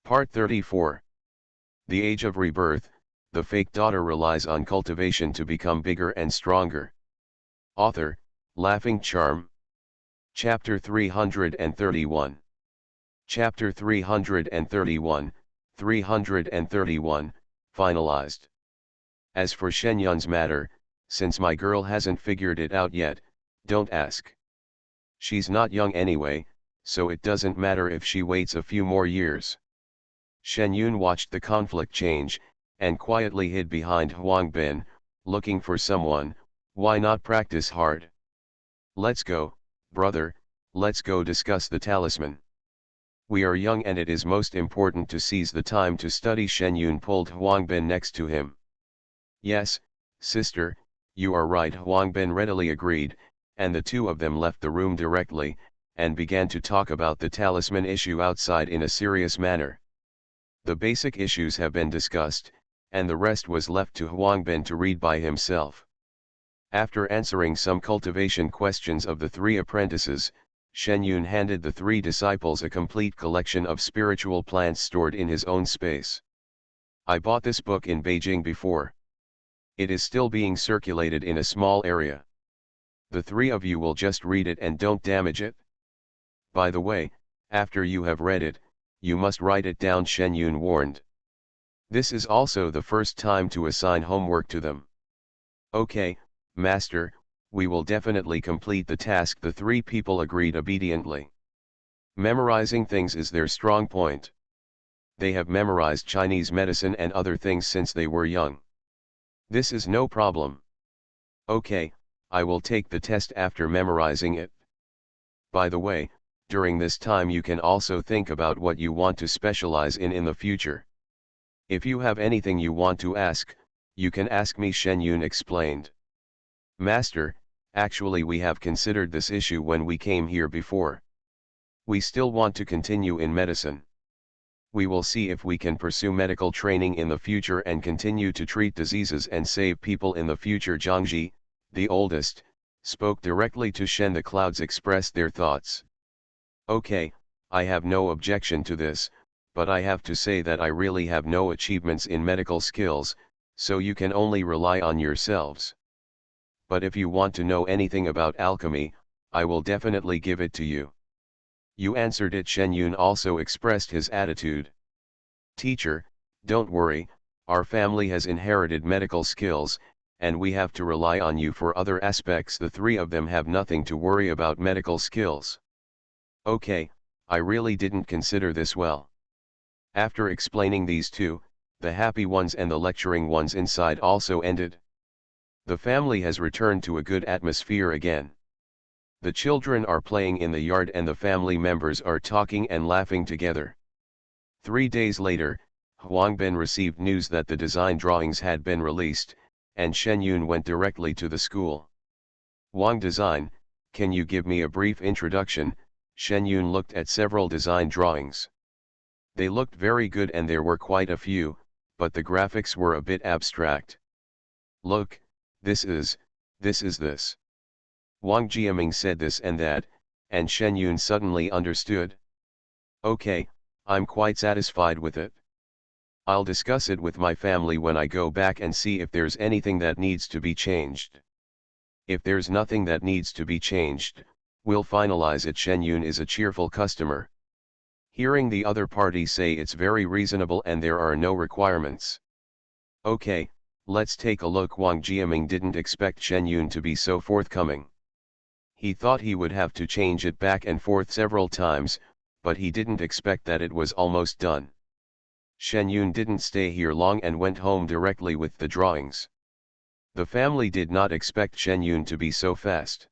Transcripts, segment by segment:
Part 34. The Age of Rebirth, the fake daughter relies on cultivation to become bigger and stronger. Author, Laughing Charm. Chapter 331. Chapter 331, 331, finalized. As for Shenyun's matter, since my girl hasn't figured it out yet, don't ask. She's not young anyway, so it doesn't matter if she waits a few more years. Shenyun watched the conflict change, and quietly hid behind Huangbin, looking for someone. Why not practice hard? Let's go, brother, let's go discuss the talisman. We are young and it is most important to seize the time to study. Shenyun pulled Huangbin next to him. Yes, sister, you are right. Huangbin readily agreed, and the two of them left the room directly, and began to talk about the talisman issue outside in a serious manner. The basic issues have been discussed, and the rest was left to Huangbin to read by himself. After answering some cultivation questions of the three apprentices, Shenyun handed the three disciples a complete collection of spiritual plants stored in his own space. I bought this book in Beijing before. It is still being circulated in a small area. The three of you will just read it and don't damage it. By the way, after you have read it, you must write it down, Shenyun warned. This is also the first time to assign homework to them. Okay, master, we will definitely complete the task. The three people agreed obediently. Memorizing things is their strong point. They have memorized Chinese medicine and other things since they were young. This is no problem. Okay, I will take the test after memorizing it. By the way, during this time you can also think about what you want to specialize in the future. If you have anything you want to ask, you can ask me, Shenyun explained. Master, actually we have considered this issue when we came here before. We still want to continue in medicine. We will see if we can pursue medical training in the future and continue to treat diseases and save people in the future. Zhangji, the oldest, spoke directly to Shen. The clouds expressed their thoughts. Okay, I have no objection to this, but I have to say that I really have no achievements in medical skills, so you can only rely on yourselves. But if you want to know anything about alchemy, I will definitely give it to you. You answered it. Shenyun also expressed his attitude. Teacher, don't worry, our family has inherited medical skills, and we have to rely on you for other aspects. The three of them have nothing to worry about medical skills. Okay, I really didn't consider this well. After explaining these two, the happy ones and the lecturing ones inside also ended. The family has returned to a good atmosphere again. The children are playing in the yard and the family members are talking and laughing together. 3 days later, Huangbin received news that the design drawings had been released, and Shenyun went directly to the school. Wang Design, can you give me a brief introduction? Shenyun looked at several design drawings. They looked very good and there were quite a few, but the graphics were a bit abstract. Look, this is this. Wang Jiaming said this and that, and Shenyun suddenly understood. Okay, I'm quite satisfied with it. I'll discuss it with my family when I go back and see if there's anything that needs to be changed. If there's nothing that needs to be changed, we'll finalize it. Shenyun is a cheerful customer. Hearing the other party say it's very reasonable and there are no requirements. Okay, let's take a look. Wang Jiaming didn't expect Shenyun to be so forthcoming. He thought he would have to change it back and forth several times, but he didn't expect that it was almost done. Shenyun didn't stay here long and went home directly with the drawings. The family did not expect Shenyun to be so fast.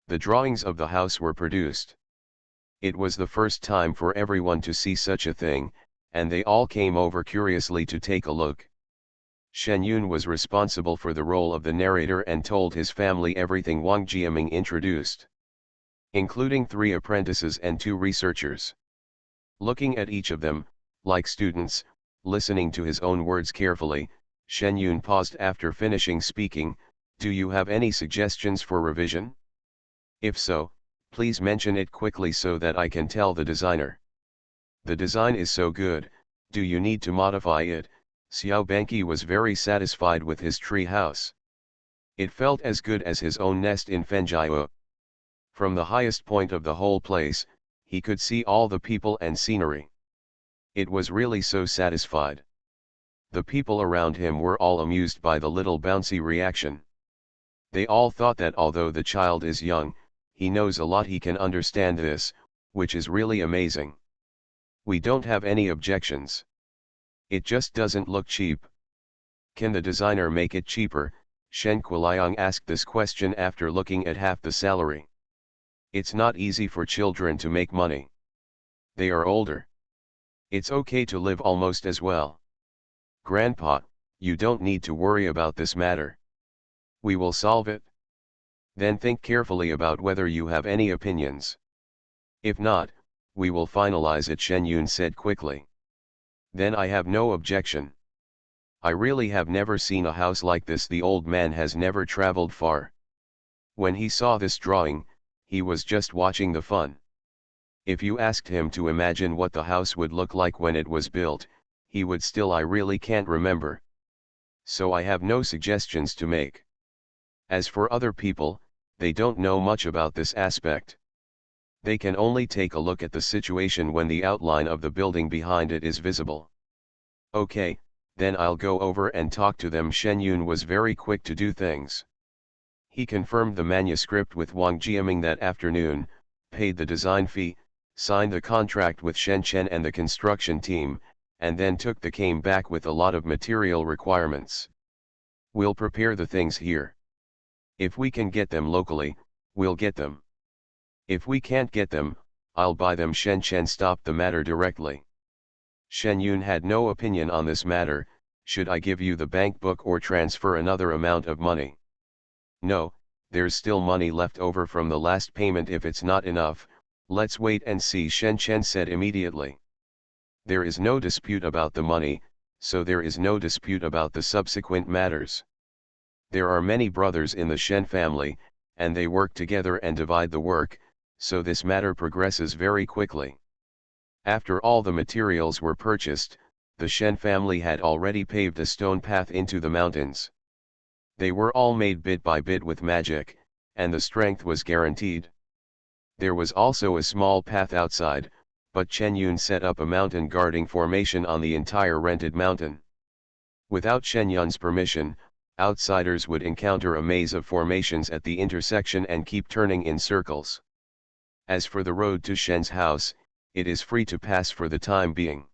The drawings of the house were produced. It was the first time for everyone to see such a thing, and they all came over curiously to take a look. Shenyun was responsible for the role of the narrator and told his family everything Wang Jiaming introduced, including 3 apprentices and 2 researchers. Looking at each of them, like students, listening to his own words carefully, Shenyun paused after finishing speaking. Do you have any suggestions for revision? If so, please mention it quickly so that I can tell the designer. The design is so good, do you need to modify it? Xiao Benqi was very satisfied with his tree house. It felt as good as his own nest in Fenjiao. From the highest point of the whole place, he could see all the people and scenery. It was really so satisfied. The people around him were all amused by the little bouncy reaction. They all thought that although the child is young, he knows a lot, he can understand this, which is really amazing. We don't have any objections. It just doesn't look cheap. Can the designer make it cheaper? Shen Kuliang asked this question after looking at half the salary. It's not easy for children to make money. They are older. It's okay to live almost as well. Grandpa, you don't need to worry about this matter. We will solve it. Then think carefully about whether you have any opinions. If not, we will finalize it, Shen Yun said quickly. Then I have no objection. I really have never seen a house like this. The old man has never traveled far. When he saw this drawing, he was just watching the fun. If you asked him to imagine what the house would look like when it was built, he would still, I really can't remember. So I have no suggestions to make. As for other people, they don't know much about this aspect. They can only take a look at the situation when the outline of the building behind it is visible. Okay, then I'll go over and talk to them. Shen Yun was very quick to do things. He confirmed the manuscript with Wang Jiaming that afternoon, paid the design fee, signed the contract with Shen Chen and the construction team, and then came back with a lot of material requirements. We'll prepare the things here. If we can get them locally, we'll get them. If we can't get them, I'll buy them. Shen Chen stopped the matter directly. Shen Yun had no opinion on this matter. Should I give you the bank book or transfer another amount of money? No, there's still money left over from the last payment. If it's not enough, let's wait and see, Shen Chen said immediately. There is no dispute about the money, so there is no dispute about the subsequent matters. There are many brothers in the Shen family, and they work together and divide the work, so this matter progresses very quickly. After all the materials were purchased, the Shen family had already paved a stone path into the mountains. They were all made bit by bit with magic, and the strength was guaranteed. There was also a small path outside, but Chen Yun set up a mountain guarding formation on the entire rented mountain. Without Shen Yun's permission, outsiders would encounter a maze of formations at the intersection and keep turning in circles. As for the road to Shen's house, it is free to pass for the time being.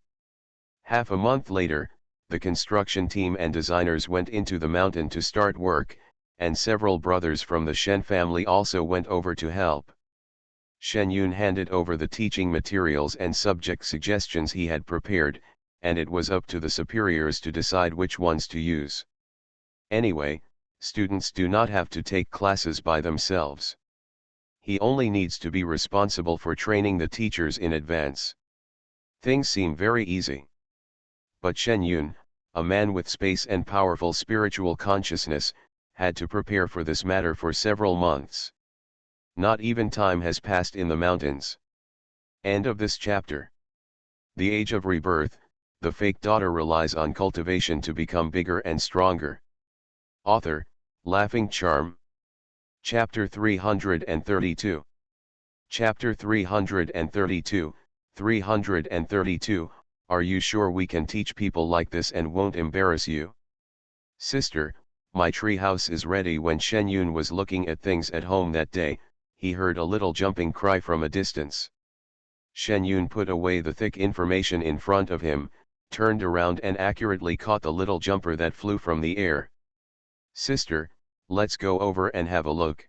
Half a month later, the construction team and designers went into the mountain to start work, and several brothers from the Shen family also went over to help. Shen Yun handed over the teaching materials and subject suggestions he had prepared, and it was up to the superiors to decide which ones to use. Anyway, students do not have to take classes by themselves. He only needs to be responsible for training the teachers in advance. Things seem very easy. But Shen Yun, a man with space and powerful spiritual consciousness, had to prepare for this matter for several months. Not even time has passed in the mountains. End of this chapter. The Age of Rebirth, the fake daughter relies on cultivation to become bigger and stronger. Author, Laughing Charm. Chapter 332. Chapter 332, 332, Are you sure we can teach people like this and won't embarrass you? Sister, my tree house is ready. When Shen Yun was looking at things at home that day, he heard a little jumping cry from a distance. Shen Yun put away the thick information in front of him, turned around and accurately caught the little jumper that flew from the air. Sister, let's go over and have a look.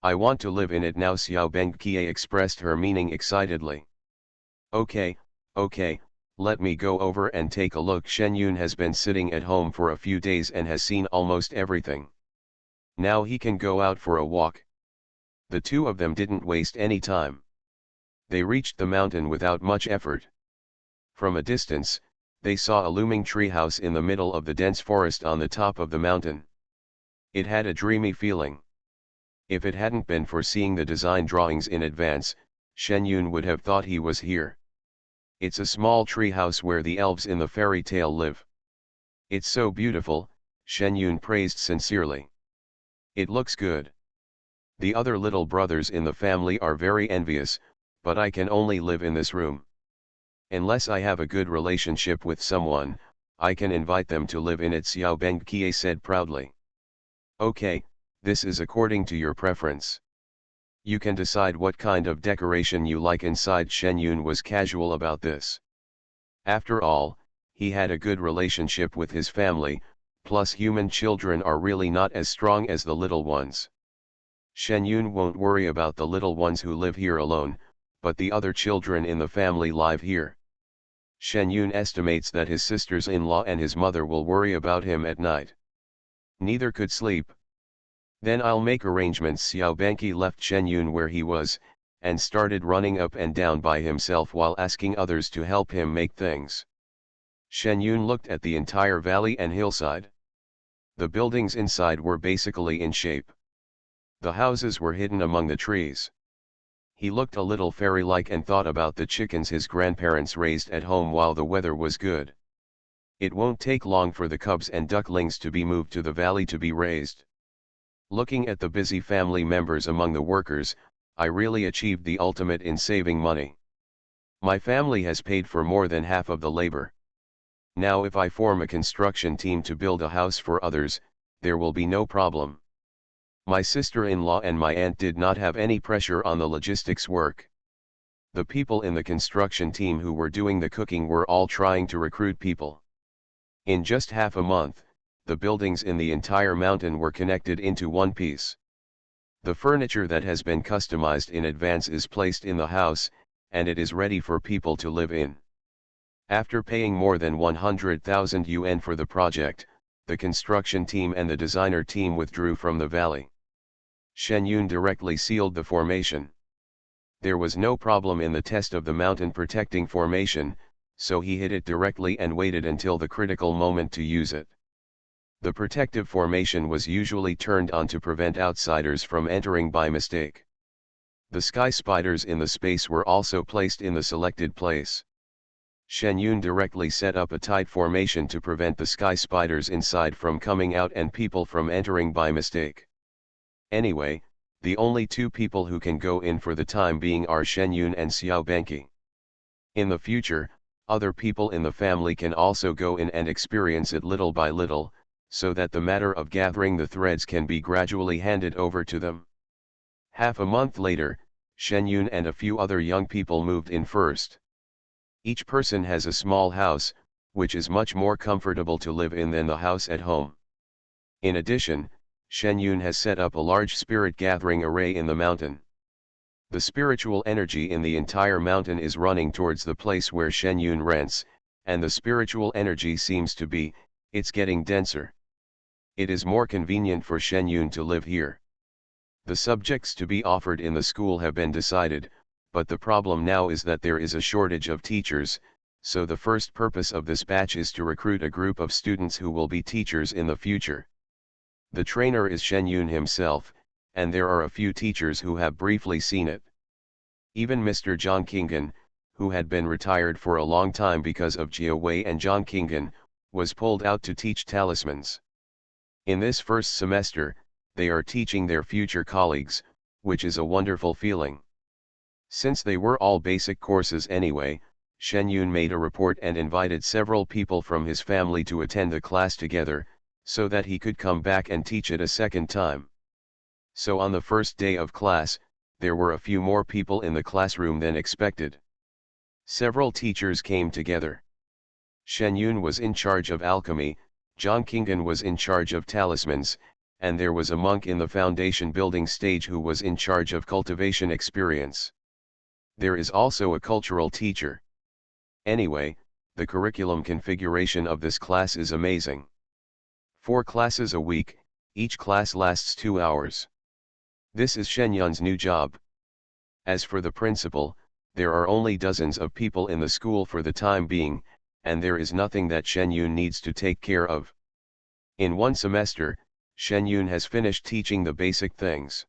I want to live in it now. Xiao Benqi expressed her meaning excitedly. Okay, let me go over and take a look. Shen Yun has been sitting at home for a few days and has seen almost everything. Now he can go out for a walk. The two of them didn't waste any time. They reached the mountain without much effort. From a distance, they saw a looming treehouse in the middle of the dense forest on the top of the mountain. It had a dreamy feeling. If it hadn't been for seeing the design drawings in advance, Shen Yun would have thought he was here. It's a small tree house where the elves in the fairy tale live. It's so beautiful, Shen Yun praised sincerely. It looks good. The other little brothers in the family are very envious, but I can only live in this room. Unless I have a good relationship with someone, I can invite them to live in it, Xiao Bengqiye said proudly. Okay, this is according to your preference. You can decide what kind of decoration you like inside. Shen Yun was casual about this. After all, he had a good relationship with his family, plus human children are really not as strong as the little ones. Shen Yun won't worry about the little ones who live here alone, but the other children in the family live here. Shen Yun estimates that his sisters-in-law and his mother will worry about him at night. Neither could sleep. Then I'll make arrangements. Xiao Banqi left Shen Yun where he was, and started running up and down by himself while asking others to help him make things. Shen Yun looked at the entire valley and hillside. The buildings inside were basically in shape. The houses were hidden among the trees. He looked a little fairy-like and thought about the chickens his grandparents raised at home while the weather was good. It won't take long for the cubs and ducklings to be moved to the valley to be raised. Looking at the busy family members among the workers, I really achieved the ultimate in saving money. My family has paid for more than half of the labor. Now if I form a construction team to build a house for others, there will be no problem. My sister-in-law and my aunt did not have any pressure on the logistics work. The people in the construction team who were doing the cooking were all trying to recruit people. In just half a month, the buildings in the entire mountain were connected into one piece. The furniture that has been customized in advance is placed in the house, and it is ready for people to live in. After paying more than 100,000 yuan for the project, the construction team and the designer team withdrew from the valley. Shen Yun directly sealed the formation. There was no problem in the test of the mountain protecting formation, so he hit it directly and waited until the critical moment to use it. The protective formation was usually turned on to prevent outsiders from entering by mistake. The sky spiders in the space were also placed in the selected place. Shen Yun directly set up a tight formation to prevent the sky spiders inside from coming out and people from entering by mistake. Anyway, the only two people who can go in for the time being are Shen Yun and Xiao Banqi. In the future, other people in the family can also go in and experience it little by little, so that the matter of gathering the threads can be gradually handed over to them. Half a month later, Shen Yun and a few other young people moved in first. Each person has a small house, which is much more comfortable to live in than the house at home. In addition, Shen Yun has set up a large spirit gathering array in the mountain. The spiritual energy in the entire mountain is running towards the place where Shen Yun rents, and the spiritual energy seems to be, it's getting denser. It is more convenient for Shen Yun to live here. The subjects to be offered in the school have been decided, but the problem now is that there is a shortage of teachers, so the first purpose of this batch is to recruit a group of students who will be teachers in the future. The trainer is Shen Yun himself, and there are a few teachers who have briefly seen it. Even Mr. Zhang Qinggan, who had been retired for a long time because of Jia Wei and Zhang Qinggan, was pulled out to teach talismans. In this first semester, they are teaching their future colleagues, which is a wonderful feeling. Since they were all basic courses anyway, Shen Yun made a report and invited several people from his family to attend the class together, so that he could come back and teach it a second time. So on the first day of class, there were a few more people in the classroom than expected. Several teachers came together. Shen Yun was in charge of alchemy, Zhang Qinggan was in charge of talismans, and there was a monk in the foundation building stage who was in charge of cultivation experience. There is also a cultural teacher. Anyway, the curriculum configuration of this class is amazing. 4 classes a week, each class lasts 2 hours. This is Shen Yun's new job. As for the principal, there are only dozens of people in the school for the time being, and there is nothing that Shen Yun needs to take care of. In 1 semester, Shen Yun has finished teaching the basic things.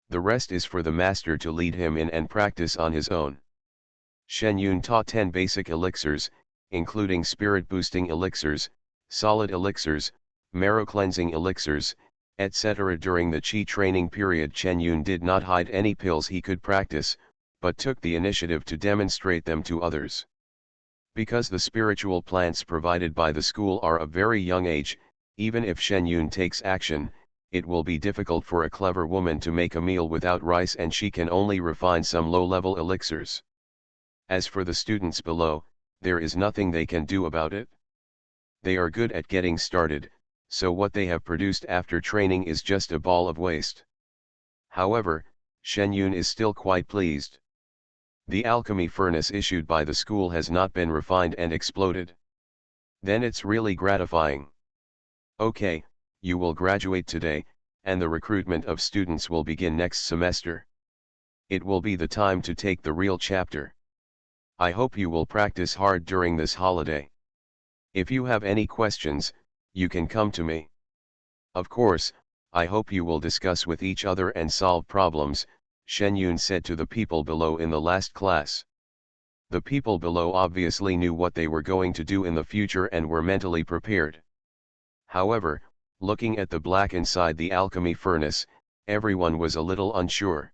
The rest is for the master to lead him in and practice on his own. Shen Yun taught 10 basic elixirs, including spirit-boosting elixirs, solid elixirs, marrow-cleansing elixirs, etc. During the Qi training period, Shen Yun did not hide any pills he could practice, but took the initiative to demonstrate them to others. Because the spiritual plants provided by the school are of very young age, even if Shen Yun takes action, it will be difficult for a clever woman to make a meal without rice, and she can only refine some low-level elixirs. As for the students below, there is nothing they can do about it. They are good at getting started, so what they have produced after training is just a ball of waste. However, Shen Yun is still quite pleased. The alchemy furnace issued by the school has not been refined and exploded. Then it's really gratifying. Okay, you will graduate today, and the recruitment of students will begin next semester. It will be the time to take the real chapter. I hope you will practice hard during this holiday. If you have any questions, you can come to me. Of course, I hope you will discuss with each other and solve problems, Shen Yun said to the people below in the last class. The people below obviously knew what they were going to do in the future and were mentally prepared. However, looking at the black inside the alchemy furnace, everyone was a little unsure.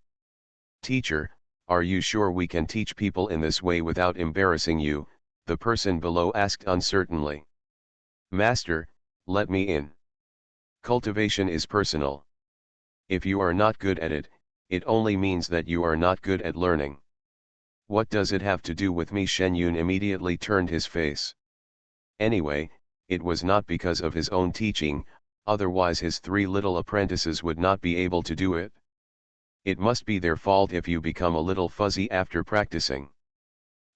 Teacher, are you sure we can teach people in this way without embarrassing you? The person below asked uncertainly. Master, let me in. Cultivation is personal. If you are not good at it, it only means that you are not good at learning. What does it have to do with me? Shen Yun immediately turned his face. Anyway, it was not because of his own teaching, otherwise his 3 little apprentices would not be able to do it. It must be their fault if you become a little fuzzy after practicing.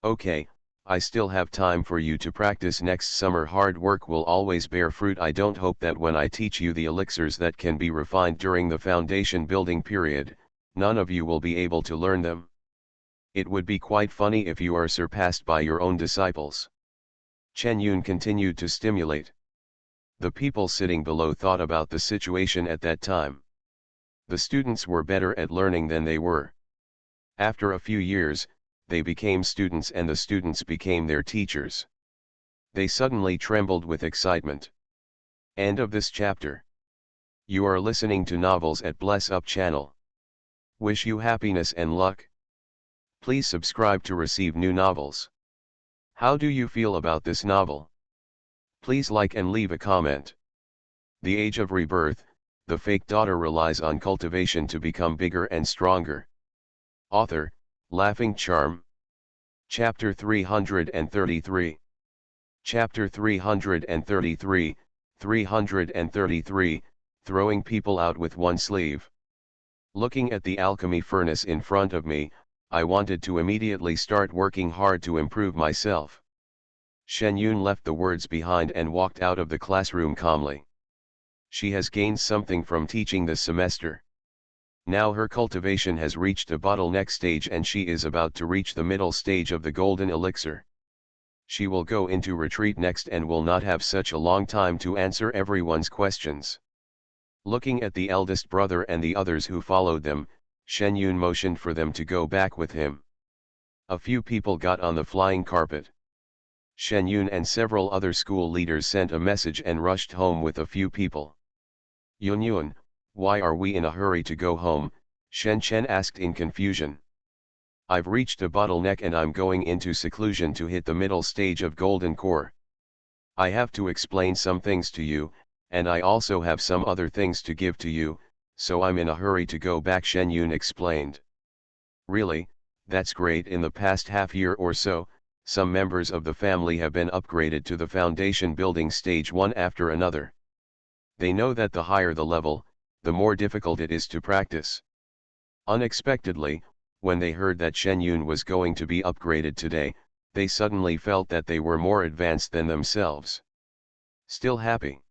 Okay, I still have time for you to practice next summer. Hard work will always bear fruit. I don't hope that when I teach you the elixirs that can be refined during the foundation building period, none of you will be able to learn them. It would be quite funny if you are surpassed by your own disciples. Shen Yun continued to stimulate. The people sitting below thought about the situation at that time. The students were better at learning than they were. After a few years, they became students and the students became their teachers. They suddenly trembled with excitement. End of this chapter. You are listening to Novels at Bless Up channel. Wish you happiness and luck. Please subscribe to receive new novels. How do you feel about this novel? Please like and leave a comment. The Age of Rebirth, the fake daughter relies on cultivation to become bigger and stronger. Author, Laughing Charm. Chapter 333. Chapter 333, 333, Throwing People Out with One Sleeve. Looking at the alchemy furnace in front of me, I wanted to immediately start working hard to improve myself. Shen Yun left the words behind and walked out of the classroom calmly. She has gained something from teaching this semester. Now her cultivation has reached a bottleneck stage and she is about to reach the middle stage of the golden elixir. She will go into retreat next and will not have such a long time to answer everyone's questions. Looking at the eldest brother and the others who followed them, Shen Yun motioned for them to go back with him. A few people got on the flying carpet. Shen Yun and several other school leaders sent a message and rushed home with a few people. Yun Yun, why are we in a hurry to go home? Shen Chen asked in confusion. I've reached a bottleneck and I'm going into seclusion to hit the middle stage of Golden Core. I have to explain some things to you, and I also have some other things to give to you, so I'm in a hurry to go back, Shen Yun explained. Really, that's great. In the past half year or so, some members of the family have been upgraded to the foundation building stage one after another. They know that the higher the level, the more difficult it is to practice. Unexpectedly, when they heard that Shen Yun was going to be upgraded today, they suddenly felt that they were more advanced than themselves. Still happy?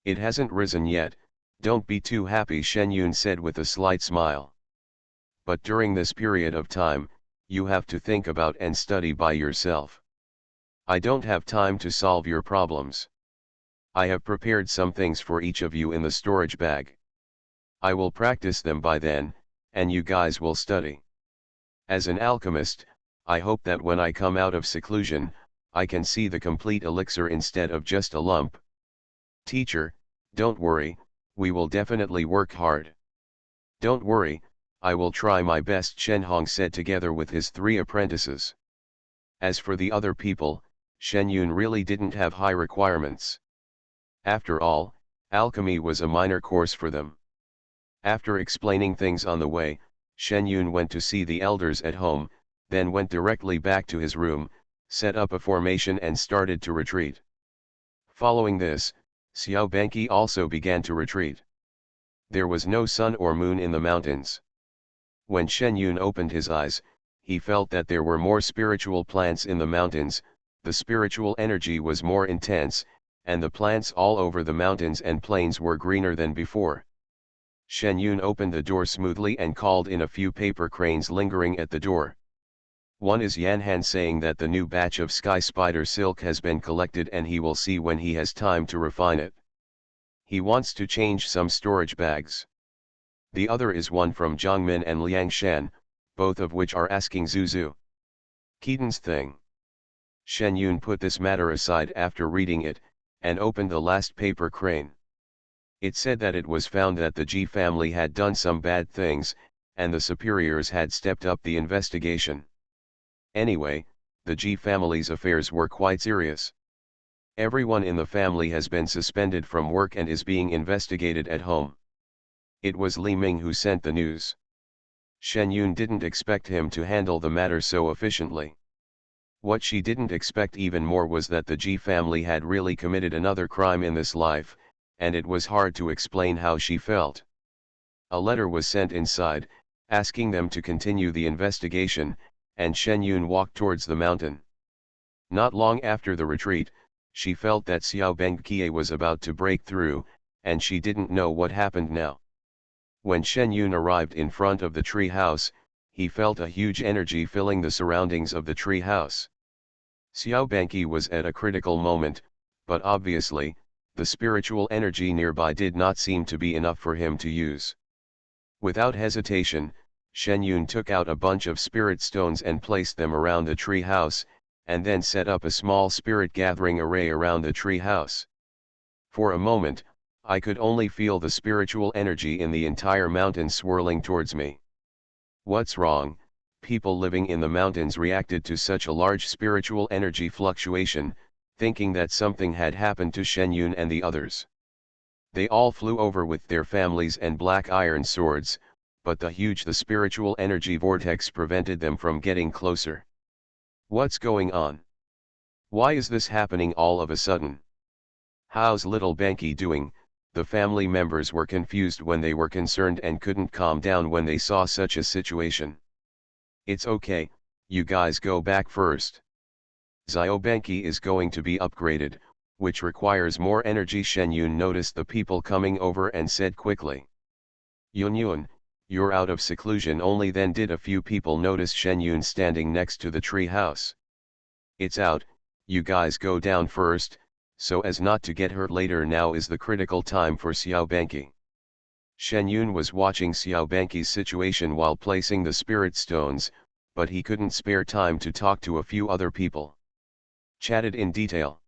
It hasn't risen yet, don't be too happy, Shen Yun said with a slight smile. But during this period of time, you have to think about and study by yourself. I don't have time to solve your problems. I have prepared some things for each of you in the storage bag. I will practice them by then, and you guys will study. As an alchemist, I hope that when I come out of seclusion, I can see the complete elixir instead of just a lump. Teacher, don't worry, we will definitely work hard. Don't worry, I will try my best, Shenhong said together with his 3 apprentices. As for the other people, Shen Yun really didn't have high requirements. After all, alchemy was a minor course for them. After explaining things on the way, Shen Yun went to see the elders at home, then went directly back to his room, set up a formation and started to retreat. Following this, Xiao Banqi also began to retreat. There was no sun or moon in the mountains. When Shen Yun opened his eyes, he felt that there were more spiritual plants in the mountains, the spiritual energy was more intense, and the plants all over the mountains and plains were greener than before. Shen Yun opened the door smoothly and called in a few paper cranes lingering at the door. One is Yan Han saying that the new batch of sky spider silk has been collected and he will see when he has time to refine it. He wants to change some storage bags. The other is one from Jiangmin and Liang Shan, both of which are asking Zuzu. Keaton's thing. Shen Yun put this matter aside after reading it, and opened the last paper crane. It said that it was found that the Ji family had done some bad things, and the superiors had stepped up the investigation. Anyway, the Ji family's affairs were quite serious. Everyone in the family has been suspended from work and is being investigated at home. It was Li Ming who sent the news. Shen Yun didn't expect him to handle the matter so efficiently. What she didn't expect even more was that the Ji family had really committed another crime in this life, and it was hard to explain how she felt. A letter was sent inside, asking them to continue the investigation, and Shen Yun walked towards the mountain. Not long after the retreat, she felt that Xiao Bengqiye was about to break through, and she didn't know what happened now. When Shen Yun arrived in front of the tree house, he felt a huge energy filling the surroundings of the tree house. Xiao Banqi was at a critical moment, but obviously, the spiritual energy nearby did not seem to be enough for him to use. Without hesitation, Shen Yun took out a bunch of spirit stones and placed them around the tree house, and then set up a small spirit gathering array around the tree house. For a moment, I could only feel the spiritual energy in the entire mountain swirling towards me. What's wrong? People living in the mountains reacted to such a large spiritual energy fluctuation, thinking that something had happened to Shen Yun and the others. They all flew over with their families and black iron swords, but the spiritual energy vortex prevented them from getting closer. What's going on? Why is this happening all of a sudden? How's little Banqi doing? The family members were confused when they were concerned and couldn't calm down when they saw such a situation. It's okay, you guys go back first. Xiao Banqi is going to be upgraded, which requires more energy. Shen Yun noticed the people coming over and said quickly. Yun Yun, you're out of seclusion. Only then did a few people notice Shen Yun standing next to the tree house. It's out, you guys go down first, so as not to get hurt later. Now is the critical time for Xiao Banqi. Shen Yun was watching Xiao Banqi's situation while placing the spirit stones, but he couldn't spare time to talk to a few other people. Chatted in detail.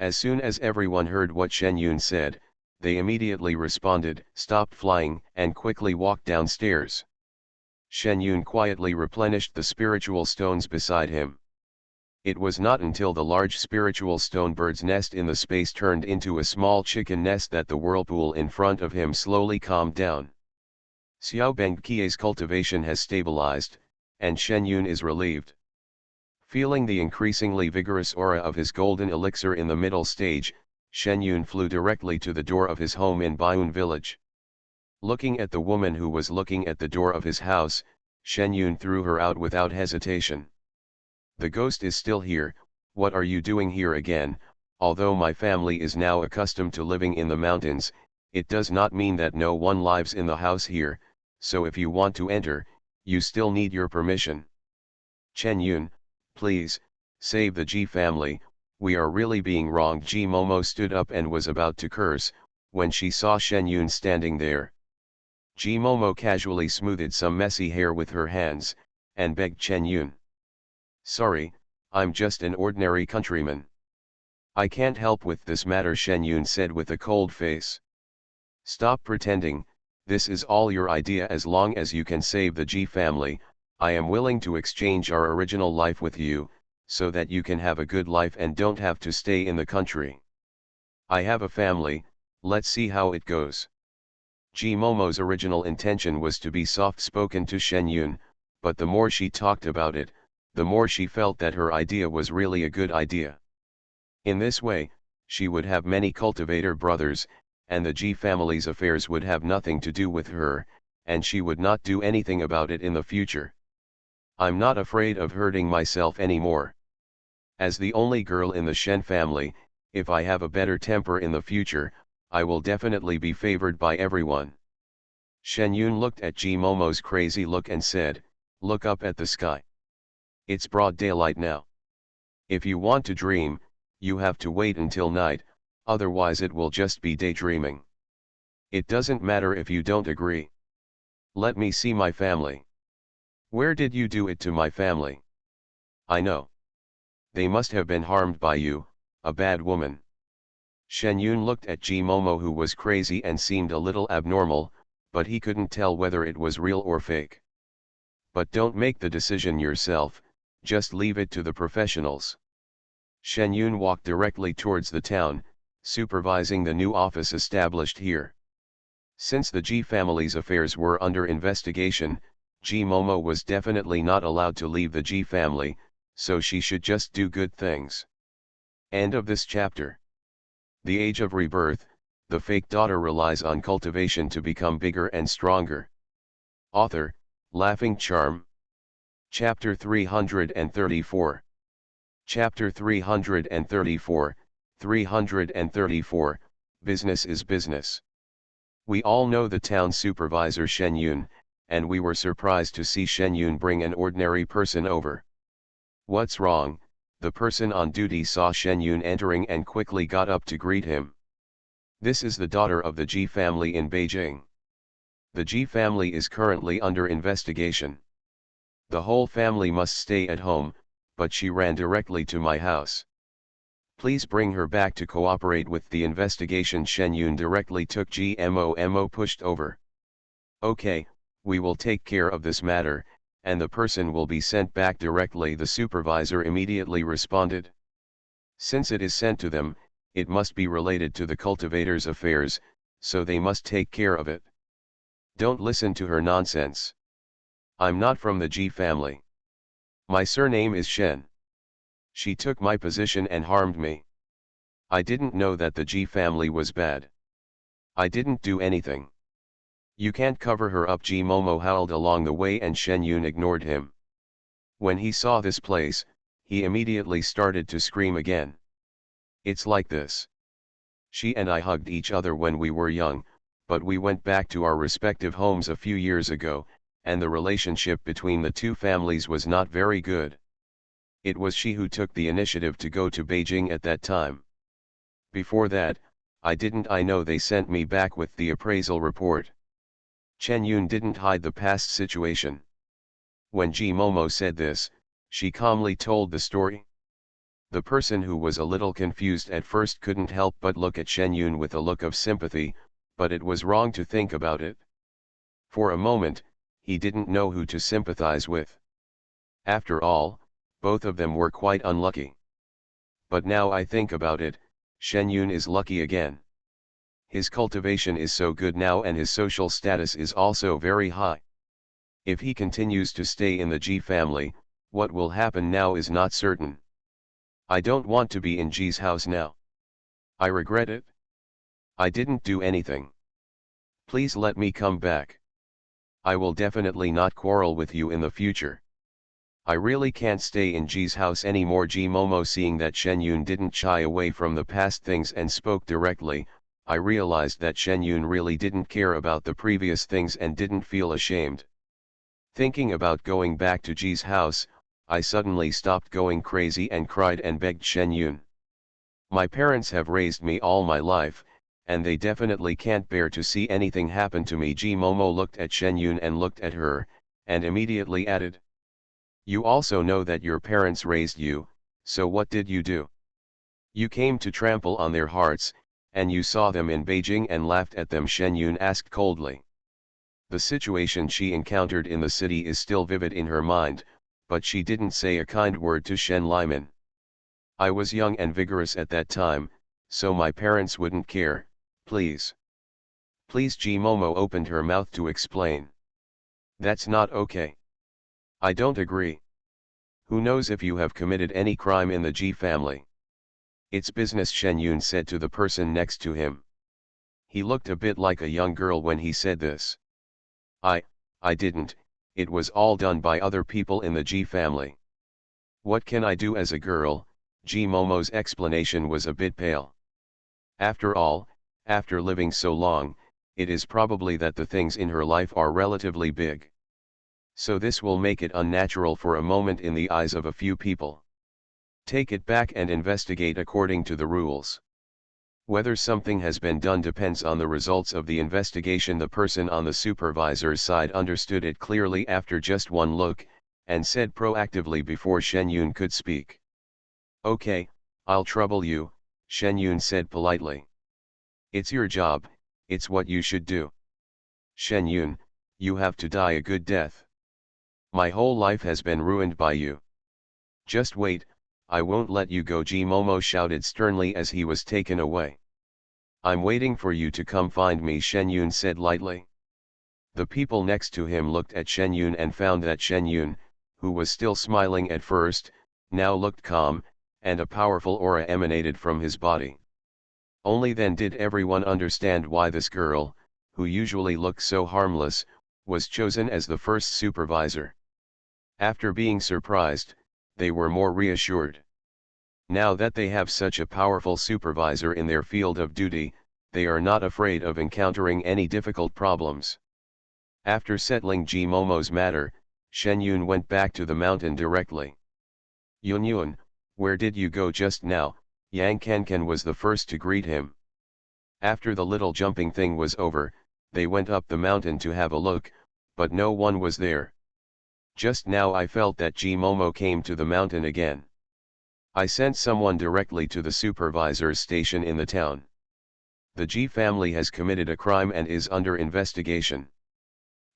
As soon as everyone heard what Shen Yun said, they immediately responded, stopped flying, and quickly walked downstairs. Shen Yun quietly replenished the spiritual stones beside him. It was not until the large spiritual stone bird's nest in the space turned into a small chicken nest that the whirlpool in front of him slowly calmed down. Xiao Bengqiye's cultivation has stabilized, and Shen Yun is relieved. Feeling the increasingly vigorous aura of his golden elixir in the middle stage, Shen Yun flew directly to the door of his home in Baiyun village. Looking at the woman who was looking at the door of his house, Shen Yun threw her out without hesitation. The ghost is still here. What are you doing here again? Although my family is now accustomed to living in the mountains, it does not mean that no one lives in the house here, so if you want to enter, you still need your permission. Chen Yun, please, save the Ji family, we are really being wronged. Ji Momo stood up and was about to curse, when she saw Shen Yun standing there. Ji Momo casually smoothed some messy hair with her hands, and begged Chen Yun. Sorry, I'm just an ordinary countryman. I can't help with this matter, Shen Yun said with a cold face. Stop pretending, this is all your idea. As long as you can save the Ji family, I am willing to exchange our original life with you, so that you can have a good life and don't have to stay in the country. I have a family, let's see how it goes. Ji Momo's original intention was to be soft-spoken to Shen Yun, but the more she talked about it, the more she felt that her idea was really a good idea. In this way, she would have many cultivator brothers, and the Ji family's affairs would have nothing to do with her, and she would not do anything about it in the future. I'm not afraid of hurting myself anymore. As the only girl in the Shen family, if I have a better temper in the future, I will definitely be favored by everyone. Shen Yun looked at Ji Momo's crazy look and said, look up at the sky. It's broad daylight now. If you want to dream, you have to wait until night, otherwise it will just be daydreaming. It doesn't matter if you don't agree. Let me see my family. Where did you do it to my family? I know. They must have been harmed by you, a bad woman. Shen Yun looked at Ji Momo, who was crazy and seemed a little abnormal, but he couldn't tell whether it was real or fake. But don't make the decision yourself, just leave it to the professionals. Shen Yun walked directly towards the town, supervising the new office established here. Since the Ji family's affairs were under investigation, Ji Momo was definitely not allowed to leave the Ji family, so she should just do good things. End of this chapter. The Age of Rebirth, the fake daughter relies on cultivation to become bigger and stronger. Author, Laughing Charm. Chapter 334. Chapter 334, 334, Business is Business. We all know the town supervisor Shen Yun, and we were surprised to see Shen Yun bring an ordinary person over. What's wrong? The person on duty saw Shen Yun entering and quickly got up to greet him. This is the daughter of the Ji family in Beijing. The Ji family is currently under investigation. The whole family must stay at home, but she ran directly to my house. Please bring her back to cooperate with the investigation. Shen Yun directly took Ji Momo pushed over. Okay, we will take care of this matter, and the person will be sent back directly, the supervisor immediately responded. Since it is sent to them, it must be related to the cultivator's affairs, so they must take care of it. Don't listen to her nonsense. I'm not from the Ji family. My surname is Shen. She took my position and harmed me. I didn't know that the Ji family was bad. I didn't do anything. You can't cover her up. Ji Momo howled along the way and Shen Yun ignored him. When he saw this place, he immediately started to scream again. It's like this. She and I hugged each other when we were young, but we went back to our respective homes a few years ago, and the relationship between the two families was not very good. It was she who took the initiative to go to Beijing at that time. Before that, I know they sent me back with the appraisal report. Chen Yun didn't hide the past situation. When Ji Momo said this, she calmly told the story. The person who was a little confused at first couldn't help but look at Shen Yun with a look of sympathy, but it was wrong to think about it. For a moment, he didn't know who to sympathize with. After all, both of them were quite unlucky. But now I think about it, Shen Yun is lucky again. His cultivation is so good now and his social status is also very high. If he continues to stay in the Ji family, what will happen now is not certain. I don't want to be in Ji's house now. I regret it. I didn't do anything. Please let me come back. I will definitely not quarrel with you in the future. I really can't stay in Ji's house anymore. Ji Momo, seeing that Shen Yun didn't shy away from the past things and spoke directly, I realized that Shen Yun really didn't care about the previous things and didn't feel ashamed. Thinking about going back to Ji's house, I suddenly stopped going crazy and cried and begged Shen Yun. My parents have raised me all my life, and they definitely can't bear to see anything happen to me. Ji Momo looked at Shen Yun and looked at her, and immediately added, You also know that your parents raised you, so what did you do? You came to trample on their hearts, and you saw them in Beijing and laughed at them, Shen Yun asked coldly. The situation she encountered in the city is still vivid in her mind, but she didn't say a kind word to Shen Liman. I was young and vigorous at that time, so my parents wouldn't care, please. Please. Ji Momo opened her mouth to explain. That's not okay. I don't agree. Who knows if you have committed any crime in the Ji family? It's business, Shen Yun said to the person next to him. He looked a bit like a young girl when he said this. I didn't, it was all done by other people in the Ji family. What can I do as a girl? Ji Momo's explanation was a bit pale. After all, after living so long, it is probably that the things in her life are relatively big. So this will make it unnatural for a moment in the eyes of a few people. Take it back and investigate according to the rules. Whether something has been done depends on the results of the investigation. The person on the supervisor's side understood it clearly after just one look, and said proactively before Shen Yun could speak. Okay, I'll trouble you, Shen Yun said politely. It's your job, it's what you should do. Shen Yun, you have to die a good death. My whole life has been ruined by you. Just wait, I won't let you go, Ji Momo shouted sternly as he was taken away. I'm waiting for you to come find me, Shen Yun said lightly. The people next to him looked at Shen Yun and found that Shen Yun, who was still smiling at first, now looked calm, and a powerful aura emanated from his body. Only then did everyone understand why this girl, who usually looked so harmless, was chosen as the first supervisor. After being surprised, they were more reassured. Now that they have such a powerful supervisor in their field of duty, they are not afraid of encountering any difficult problems. After settling Ji Momo's matter, Shen Yun went back to the mountain directly. Yun Yun, where did you go just now? Yang Kankan was the first to greet him. After the little jumping thing was over, they went up the mountain to have a look, but no one was there. Just now I felt that Ji Momo came to the mountain again. I sent someone directly to the supervisor's station in the town. The Ji family has committed a crime and is under investigation.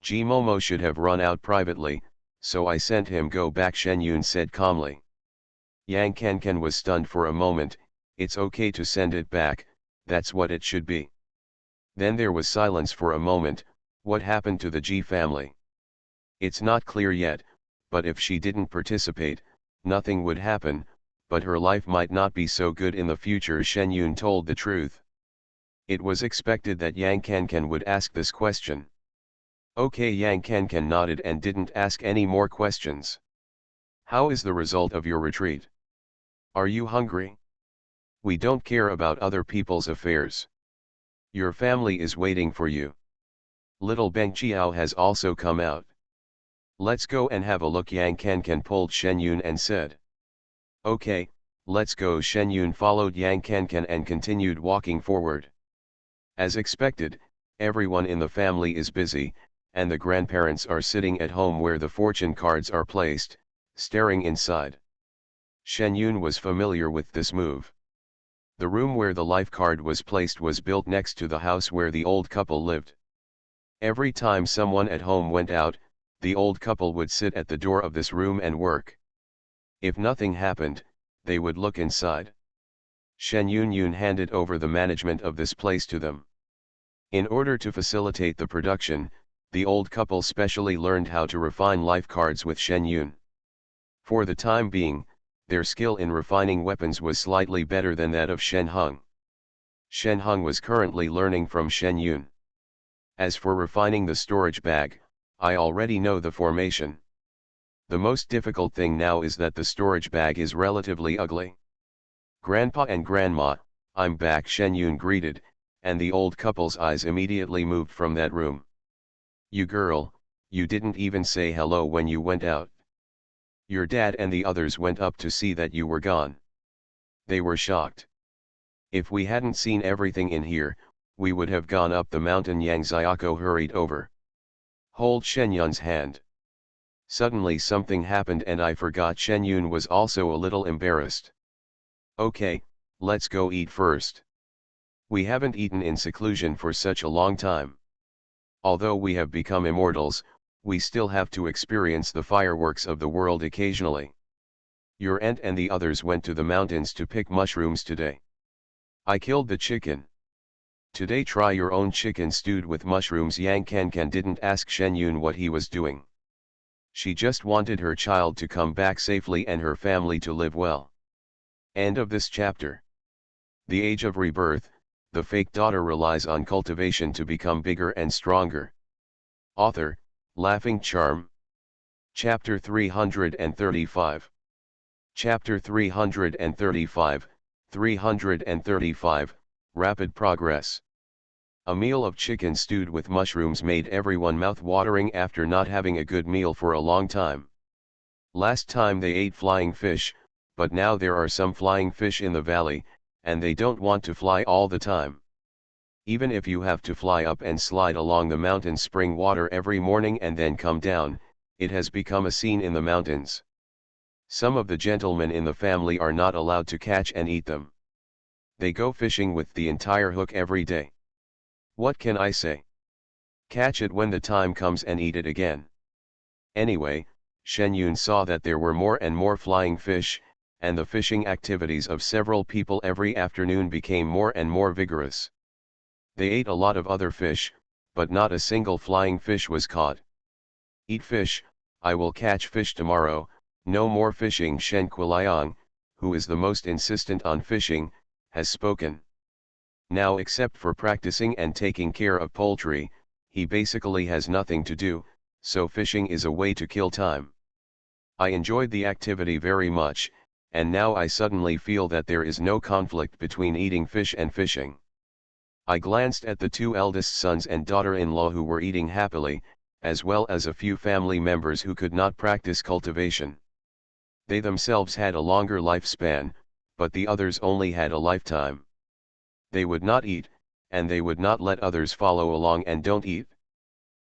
Ji Momo should have run out privately, so I sent him go back, Shen Yun said calmly. Yang Kankan was stunned for a moment. It's okay to send it back, that's what it should be. Then there was silence for a moment. What happened to the Ji family? It's not clear yet, but if she didn't participate, nothing would happen, but her life might not be so good in the future, Shen Yun told the truth. It was expected that Yang Kankan would ask this question. Okay, Yang Kankan nodded and didn't ask any more questions. How is the result of your retreat? Are you hungry? We don't care about other people's affairs. Your family is waiting for you. Little Beng Chiao has also come out. Let's go and have a look, Yang Kankan pulled Shen Yun and said. Okay, let's go. Shen Yun followed Yang Kankan and continued walking forward. As expected, everyone in the family is busy, and the grandparents are sitting at home where the fortune cards are placed, staring inside. Shen Yun was familiar with this move. The room where the life card was placed was built next to the house where the old couple lived. Every time someone at home went out, the old couple would sit at the door of this room and work. If nothing happened, they would look inside. Shen Yun handed over the management of this place to them. In order to facilitate the production, the old couple specially learned how to refine life cards with Shen Yun. For the time being, their skill in refining weapons was slightly better than that of Shen Hung. Shen Hung was currently learning from Shen Yun. As for refining the storage bag, I already know the formation. The most difficult thing now is that the storage bag is relatively ugly. Grandpa and Grandma, I'm back, Shen Yun greeted, and the old couple's eyes immediately moved from that room. You girl, you didn't even say hello when you went out. Your dad and the others went up to see that you were gone. They were shocked. If we hadn't seen everything in here, we would have gone up the mountain. Yang Xiaoko hurried over. Hold Shen Yun's hand. Suddenly something happened and I forgot Shen Yun was also a little embarrassed. Okay, let's go eat first. We haven't eaten in seclusion for such a long time. Although we have become immortals, we still have to experience the fireworks of the world occasionally. Your aunt and the others went to the mountains to pick mushrooms today. I killed the chicken. Today try your own chicken stewed with mushrooms. Yang Kankan didn't ask Shen Yun what he was doing. She just wanted her child to come back safely and her family to live well. End of this chapter. The Age of Rebirth, the fake daughter relies on cultivation to become bigger and stronger. Author, Laughing Charm. Chapter 335. Chapter 335, 335, Rapid Progress. A meal of chicken stewed with mushrooms made everyone mouth-watering after not having a good meal for a long time. Last time they ate flying fish, but now there are some flying fish in the valley, and they don't want to fly all the time. Even if you have to fly up and slide along the mountain spring water every morning and then come down, it has become a scene in the mountains. Some of the gentlemen in the family are not allowed to catch and eat them. They go fishing with the entire hook every day. What can I say? Catch it when the time comes and eat it again. Anyway, Shen Yun saw that there were more and more flying fish, and the fishing activities of several people every afternoon became more and more vigorous. They ate a lot of other fish, but not a single flying fish was caught. Eat fish, I will catch fish tomorrow, no more fishing. Shen Kuliang, who is the most insistent on fishing, has spoken. Now except for practicing and taking care of poultry, he basically has nothing to do, so fishing is a way to kill time. I enjoyed the activity very much, and now I suddenly feel that there is no conflict between eating fish and fishing. I glanced at the two eldest sons and daughter-in-law who were eating happily, as well as a few family members who could not practice cultivation. They themselves had a longer lifespan, but the others only had a lifetime. They would not eat, and they would not let others follow along and don't eat.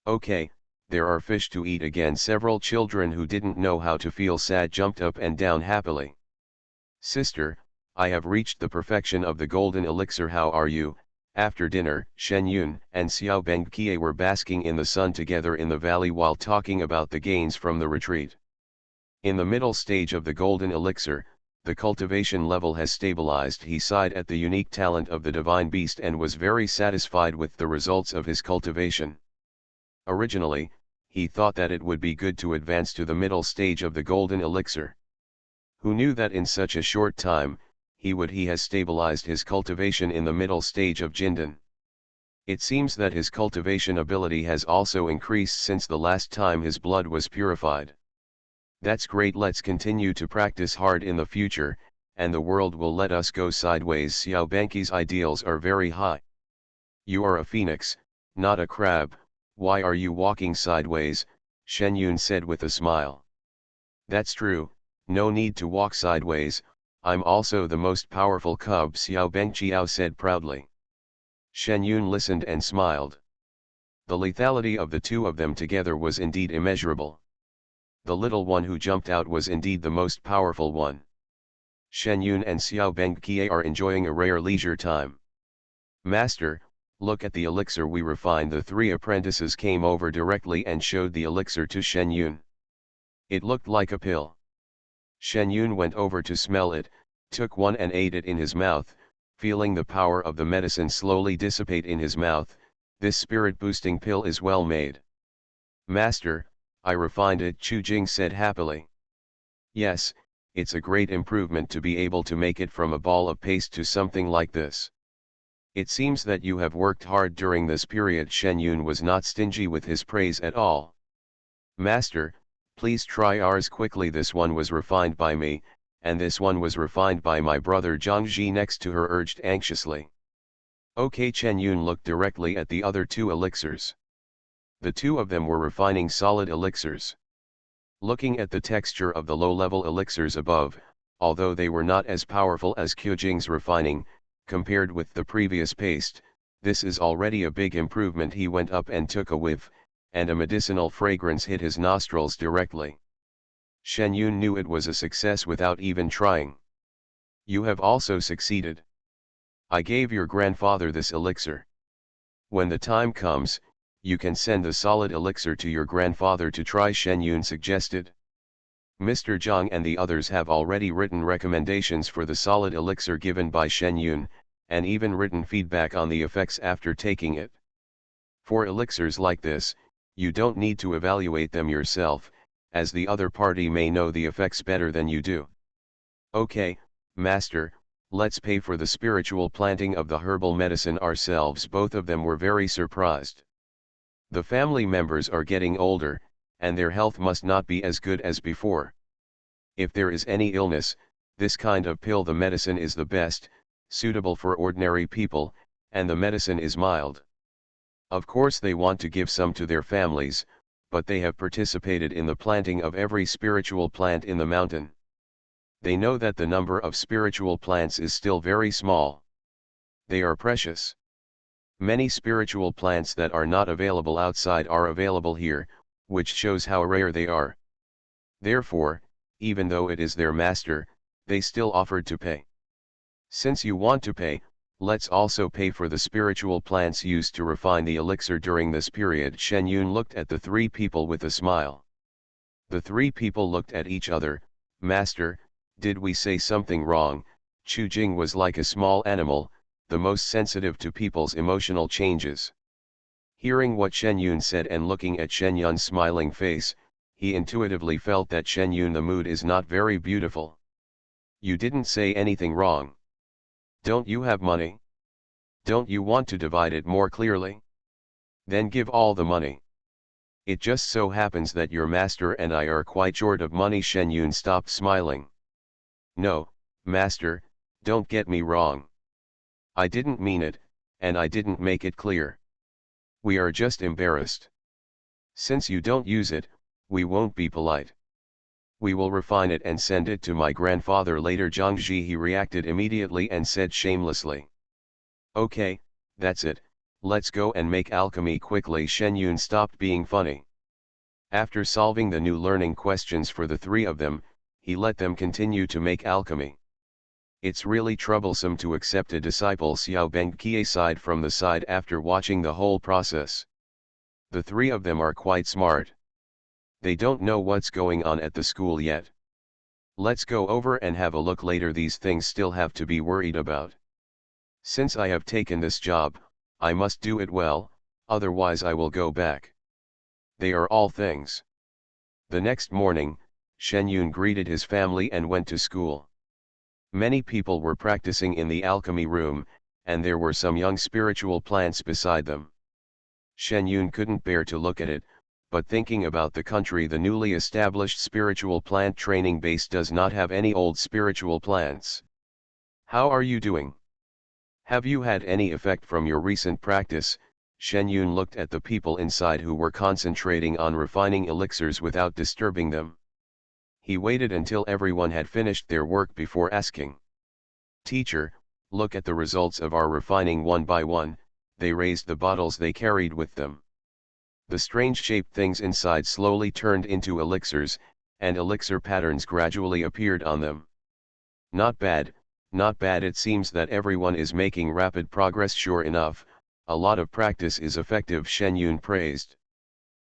Okay, there are fish to eat again. Several children who didn't know how to feel sad jumped up and down happily. Sister, I have reached the perfection of the golden elixir. How are you? After dinner, Shen Yun and Xiao Bengqiye were basking in the sun together in the valley while talking about the gains from the retreat. In the middle stage of the golden elixir, the cultivation level has stabilized. He sighed at the unique talent of the divine beast and was very satisfied with the results of his cultivation. Originally, he thought that it would be good to advance to the middle stage of the golden elixir. Who knew that in such a short time, he has stabilized his cultivation in the middle stage of Jindan. It seems that his cultivation ability has also increased since the last time his blood was purified. That's great. Let's continue to practice hard in the future, and the world will let us go sideways. Xiao Banqi's ideals are very high. You are a phoenix, not a crab. Why are you walking sideways? Shen Yun said with a smile. That's true, no need to walk sideways, I'm also the most powerful cub, Xiao Bengqiao said proudly. Shen Yun listened and smiled. The lethality of the two of them together was indeed immeasurable. The little one who jumped out was indeed the most powerful one. Shen Yun and Xiao Bengqiye are enjoying a rare leisure time. Master, look at the elixir we refined. The three apprentices came over directly and showed the elixir to Shen Yun. It looked like a pill. Shen Yun went over to smell it, took one and ate it in his mouth, feeling the power of the medicine slowly dissipate in his mouth. This spirit-boosting pill is well made. Master, I refined it, Chu Jing said happily. Yes, it's a great improvement to be able to make it from a ball of paste to something like this. It seems that you have worked hard during this period. Shen Yun was not stingy with his praise at all. Master, please try ours quickly. This one was refined by me, and this one was refined by my brother Zhangji next to her urged anxiously. Okay. Shen Yun looked directly at the other two elixirs. The two of them were refining solid elixirs. Looking at the texture of the low-level elixirs above, although they were not as powerful as Qujing's refining, compared with the previous paste, this is already a big improvement. He went up and took a whiff, and a medicinal fragrance hit his nostrils directly. Shen Yun knew it was a success without even trying. You have also succeeded. I gave your grandfather this elixir. When the time comes, you can send the solid elixir to your grandfather to try, Shen Yun suggested. Mr. Zhang and the others have already written recommendations for the solid elixir given by Shen Yun, and even written feedback on the effects after taking it. For elixirs like this, you don't need to evaluate them yourself, as the other party may know the effects better than you do. Okay, Master, let's pay for the spiritual planting of the herbal medicine ourselves. Both of them were very surprised. The family members are getting older, and their health must not be as good as before. If there is any illness, this kind of pill, the medicine, is the best, suitable for ordinary people, and the medicine is mild. Of course they want to give some to their families, but they have participated in the planting of every spiritual plant in the mountain. They know that the number of spiritual plants is still very small. They are precious. Many spiritual plants that are not available outside are available here, which shows how rare they are. Therefore, even though it is their master, they still offered to pay. Since you want to pay, let's also pay for the spiritual plants used to refine the elixir during this period. Shen Yun looked at the three people with a smile. The three people looked at each other. Master, did we say something wrong? Chu Jing was like a small animal, the most sensitive to people's emotional changes. Hearing what Shen Yun said and looking at Shen Yun's smiling face, he intuitively felt that Shen Yun, the mood is not very beautiful. You didn't say anything wrong. Don't you have money? Don't you want to divide it more clearly? Then give all the money. It just so happens that your master and I are quite short of money. Shen Yun stopped smiling. No, master, don't get me wrong. I didn't mean it, and I didn't make it clear. We are just embarrassed. Since you don't use it, we won't be polite. We will refine it and send it to my grandfather later. Zhang Ji, he reacted immediately and said shamelessly. Okay, that's it, let's go and make alchemy quickly. Shen Yun stopped being funny. After solving the new learning questions for the three of them, he let them continue to make alchemy. It's really troublesome to accept a disciple, Xiao Bengqi sighed from the side after watching the whole process. The three of them are quite smart. They don't know what's going on at the school yet. Let's go over and have a look later. These things still have to be worried about. Since I have taken this job, I must do it well, otherwise I will go back. They are all things. The next morning, Shen Yun greeted his family and went to school. Many people were practicing in the alchemy room, and there were some young spiritual plants beside them. Shen Yun couldn't bear to look at it, but thinking about the country, the newly established spiritual plant training base does not have any old spiritual plants. How are you doing? Have you had any effect from your recent practice? Shen Yun looked at the people inside who were concentrating on refining elixirs without disturbing them. He waited until everyone had finished their work before asking. Teacher, look at the results of our refining. One by one, they raised the bottles they carried with them. The strange-shaped things inside slowly turned into elixirs, and elixir patterns gradually appeared on them. Not bad, not bad. It seems that everyone is making rapid progress. Sure enough, a lot of practice is effective, Shen Yun praised.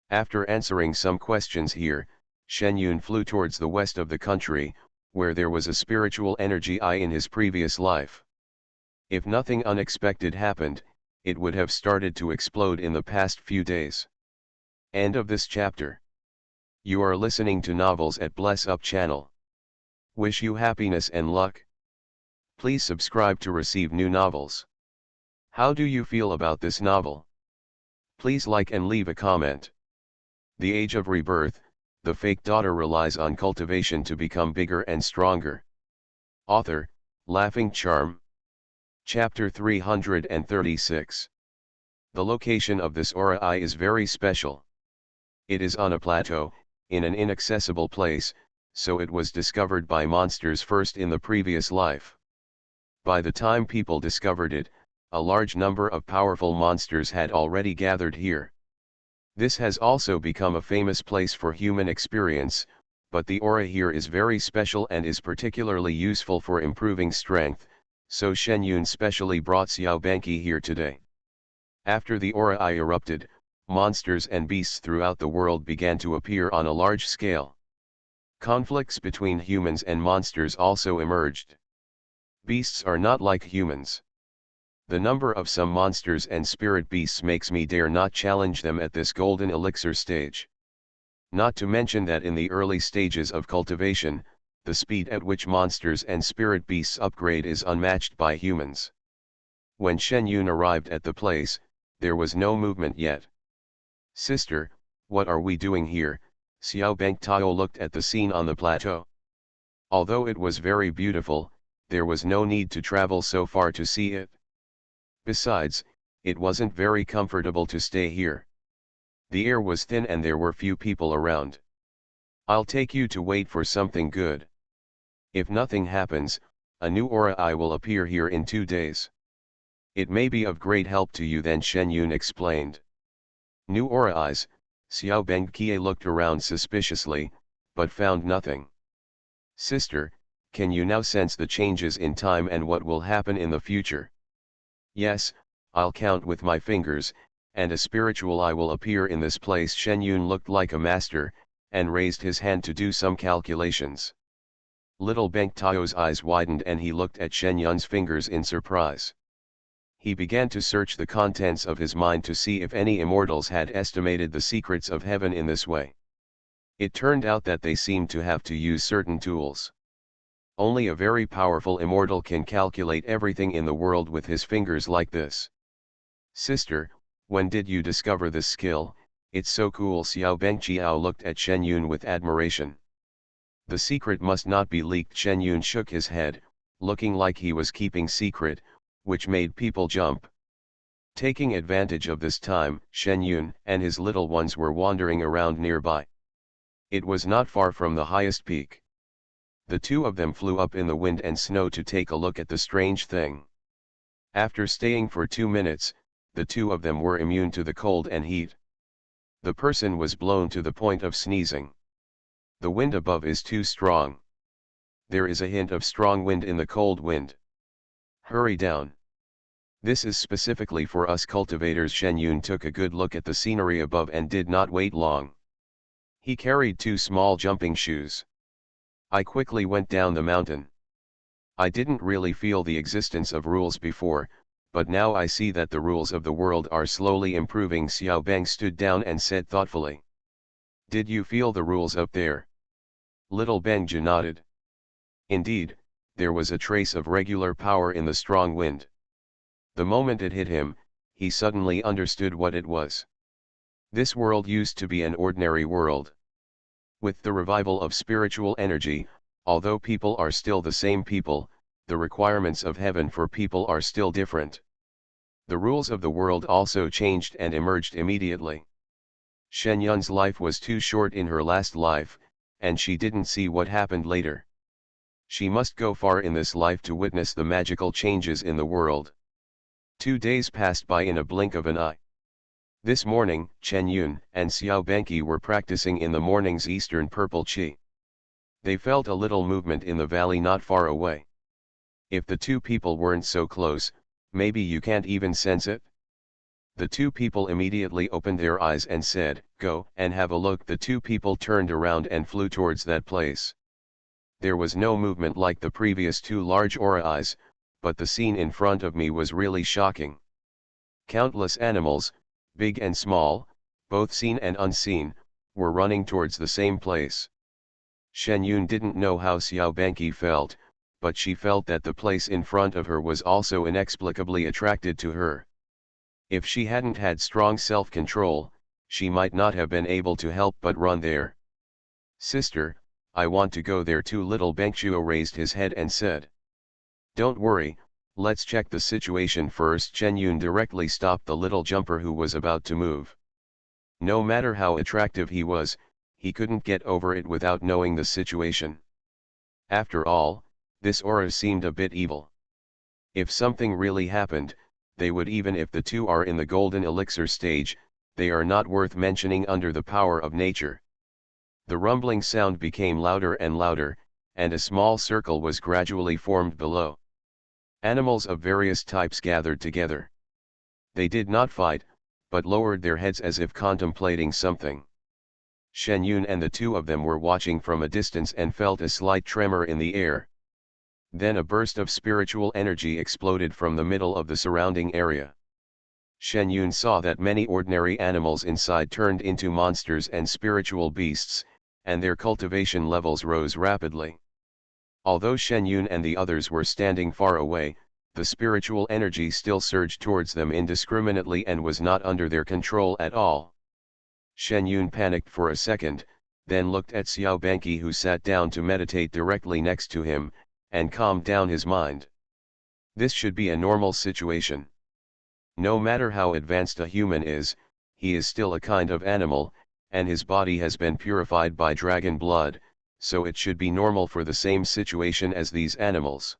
After answering some questions here, Shen Yun flew towards the west of the country, where there was a spiritual energy eye in his previous life. If nothing unexpected happened, it would have started to explode in the past few days. End of this chapter. You are listening to Novels at Bless Up channel. Wish you happiness and luck. Please subscribe to receive new novels. How do you feel about this novel? Please like and leave a comment. The Age of Rebirth, the fake daughter relies on cultivation to become bigger and stronger. Author, Laughing Charm. Chapter 336. The location of this aura eye is very special. It is on a plateau, in an inaccessible place, so it was discovered by monsters first in the previous life. By the time people discovered it, a large number of powerful monsters had already gathered here. This has also become a famous place for human experience, but the aura here is very special and is particularly useful for improving strength, so Shen Yun specially brought Xiao Banqi here today. After the aura eye erupted, monsters and beasts throughout the world began to appear on a large scale. Conflicts between humans and monsters also emerged. Beasts are not like humans. The number of some monsters and spirit beasts makes me dare not challenge them at this golden elixir stage. Not to mention that in the early stages of cultivation, the speed at which monsters and spirit beasts upgrade is unmatched by humans. When Shen Yun arrived at the place, there was no movement yet. "Sister, what are we doing here?" Xiao Bengtao looked at the scene on the plateau. Although it was very beautiful, there was no need to travel so far to see it. Besides, it wasn't very comfortable to stay here. The air was thin and there were few people around. "I'll take you to wait for something good. If nothing happens, a new aura eye will appear here in 2 days. It may be of great help to you then," Shen Yun explained. New aura eyes, Xiao Bengqiye looked around suspiciously, but found nothing. "Sister, can you now sense the changes in time and what will happen in the future?" "Yes, I'll count with my fingers, and a spiritual eye will appear in this place." Shen Yun looked like a master, and raised his hand to do some calculations. Little Bengtao's eyes widened and he looked at Shen Yun's fingers in surprise. He began to search the contents of his mind to see if any immortals had estimated the secrets of heaven in this way. It turned out that they seemed to have to use certain tools. Only a very powerful immortal can calculate everything in the world with his fingers like this. "Sister, when did you discover this skill? It's so cool." Xiao Bengqiao looked at Shen Yun with admiration. "The secret must not be leaked." Shen Yun shook his head, looking like he was keeping secret, which made people jump. Taking advantage of this time, Shen Yun and his little ones were wandering around nearby. It was not far from the highest peak. The two of them flew up in the wind and snow to take a look at the strange thing. After staying for 2 minutes, the two of them were immune to the cold and heat. The person was blown to the point of sneezing. "The wind above is too strong. There is a hint of strong wind in the cold wind. Hurry down. This is specifically for us cultivators." Shen Yun took a good look at the scenery above and did not wait long. He carried 2 small jumping shoes. "I quickly went down the mountain. I didn't really feel the existence of rules before, but now I see that the rules of the world are slowly improving." Xiao Bang stood down and said thoughtfully. "Did you feel the rules up there?" Little Bengja nodded. Indeed, there was a trace of regular power in the strong wind. The moment it hit him, he suddenly understood what it was. This world used to be an ordinary world. With the revival of spiritual energy, although people are still the same people, the requirements of heaven for people are still different. The rules of the world also changed and emerged immediately. Shen Yun's life was too short in her last life, and she didn't see what happened later. She must go far in this life to witness the magical changes in the world. 2 days passed by in a blink of an eye. This morning, Chen Yun and Xiao Banqi were practicing in the morning's eastern purple qi. They felt a little movement in the valley not far away. If the two people weren't so close, maybe you can't even sense it? The two people immediately opened their eyes and said, "Go and have a look." The two people turned around and flew towards that place. There was no movement like the previous 2 large aura eyes, but the scene in front of me was really shocking. Countless animals, big and small, both seen and unseen, were running towards the same place. Shen Yun didn't know how Xiao Banqi felt, but she felt that the place in front of her was also inexplicably attracted to her. If she hadn't had strong self-control, she might not have been able to help but run there. "Sister, I want to go there too." Little Bengchuo raised his head and said. "Don't worry, let's check the situation first." Chen Yun directly stopped the little jumper who was about to move. No matter how attractive he was, he couldn't get over it without knowing the situation. After all, this aura seemed a bit evil. If something really happened, they would, even if the two are in the golden elixir stage, they are not worth mentioning under the power of nature. The rumbling sound became louder and louder, and a small circle was gradually formed below. Animals of various types gathered together. They did not fight, but lowered their heads as if contemplating something. Shen Yun and the two of them were watching from a distance and felt a slight tremor in the air. Then a burst of spiritual energy exploded from the middle of the surrounding area. Shen Yun saw that many ordinary animals inside turned into monsters and spiritual beasts, and their cultivation levels rose rapidly. Although Shen Yun and the others were standing far away, the spiritual energy still surged towards them indiscriminately and was not under their control at all. Shen Yun panicked for a second, then looked at Xiao Banqi, who sat down to meditate directly next to him, and calmed down his mind. This should be a normal situation. No matter how advanced a human is, he is still a kind of animal, and his body has been purified by dragon blood, so it should be normal for the same situation as these animals.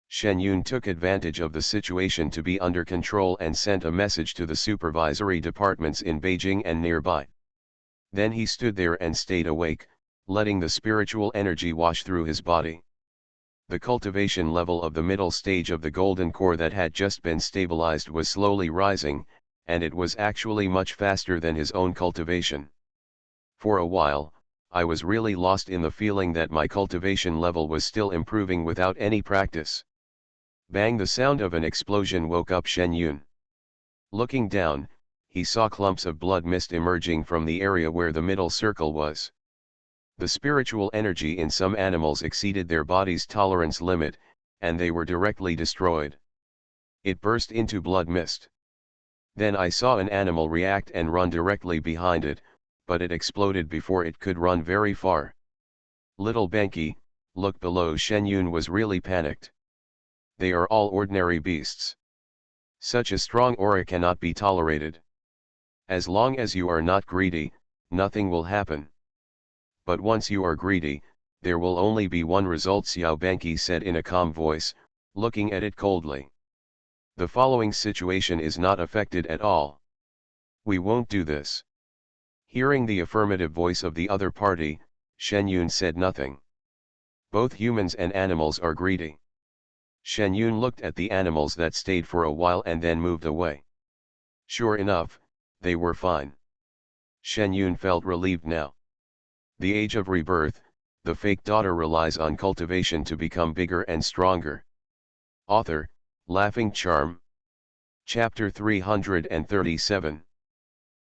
Shen Yun took advantage of the situation to be under control and sent a message to the supervisory departments in Beijing and nearby. Then he stood there and stayed awake, letting the spiritual energy wash through his body. The cultivation level of the middle stage of the golden core that had just been stabilized was slowly rising, and it was actually much faster than his own cultivation. For a while, I was really lost in the feeling that my cultivation level was still improving without any practice. Bang! The sound of an explosion woke up Shen Yun. Looking down, he saw clumps of blood mist emerging from the area where the middle circle was. The spiritual energy in some animals exceeded their body's tolerance limit, and they were directly destroyed. It burst into blood mist. Then I saw an animal react and run directly behind it, but it exploded before it could run very far. Little Banqi, look below. Shen Yun was really panicked. They are all ordinary beasts. Such a strong aura cannot be tolerated. As long as you are not greedy, nothing will happen. But once you are greedy, there will only be one result, Xiao Banqi said in a calm voice, looking at it coldly. The following situation is not affected at all. We won't do this. Hearing the affirmative voice of the other party, Shen Yun said nothing. Both humans and animals are greedy. Shen Yun looked at the animals that stayed for a while and then moved away. Sure enough, they were fine. Shen Yun felt relieved now. The age of rebirth, the fake daughter relies on cultivation to become bigger and stronger. Author, Laughing Charm. Chapter 337.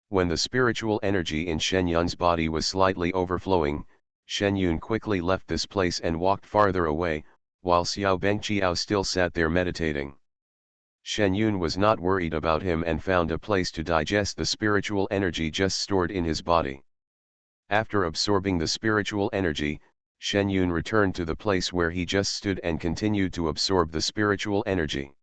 When the spiritual energy in Shen Yun's body was slightly overflowing, Shen Yun quickly left this place and walked farther away, while Xiao Bengqiao still sat there meditating. Shen Yun was not worried about him and found a place to digest the spiritual energy just stored in his body. After absorbing the spiritual energy, Shen Yun returned to the place where he just stood and continued to absorb the spiritual energy.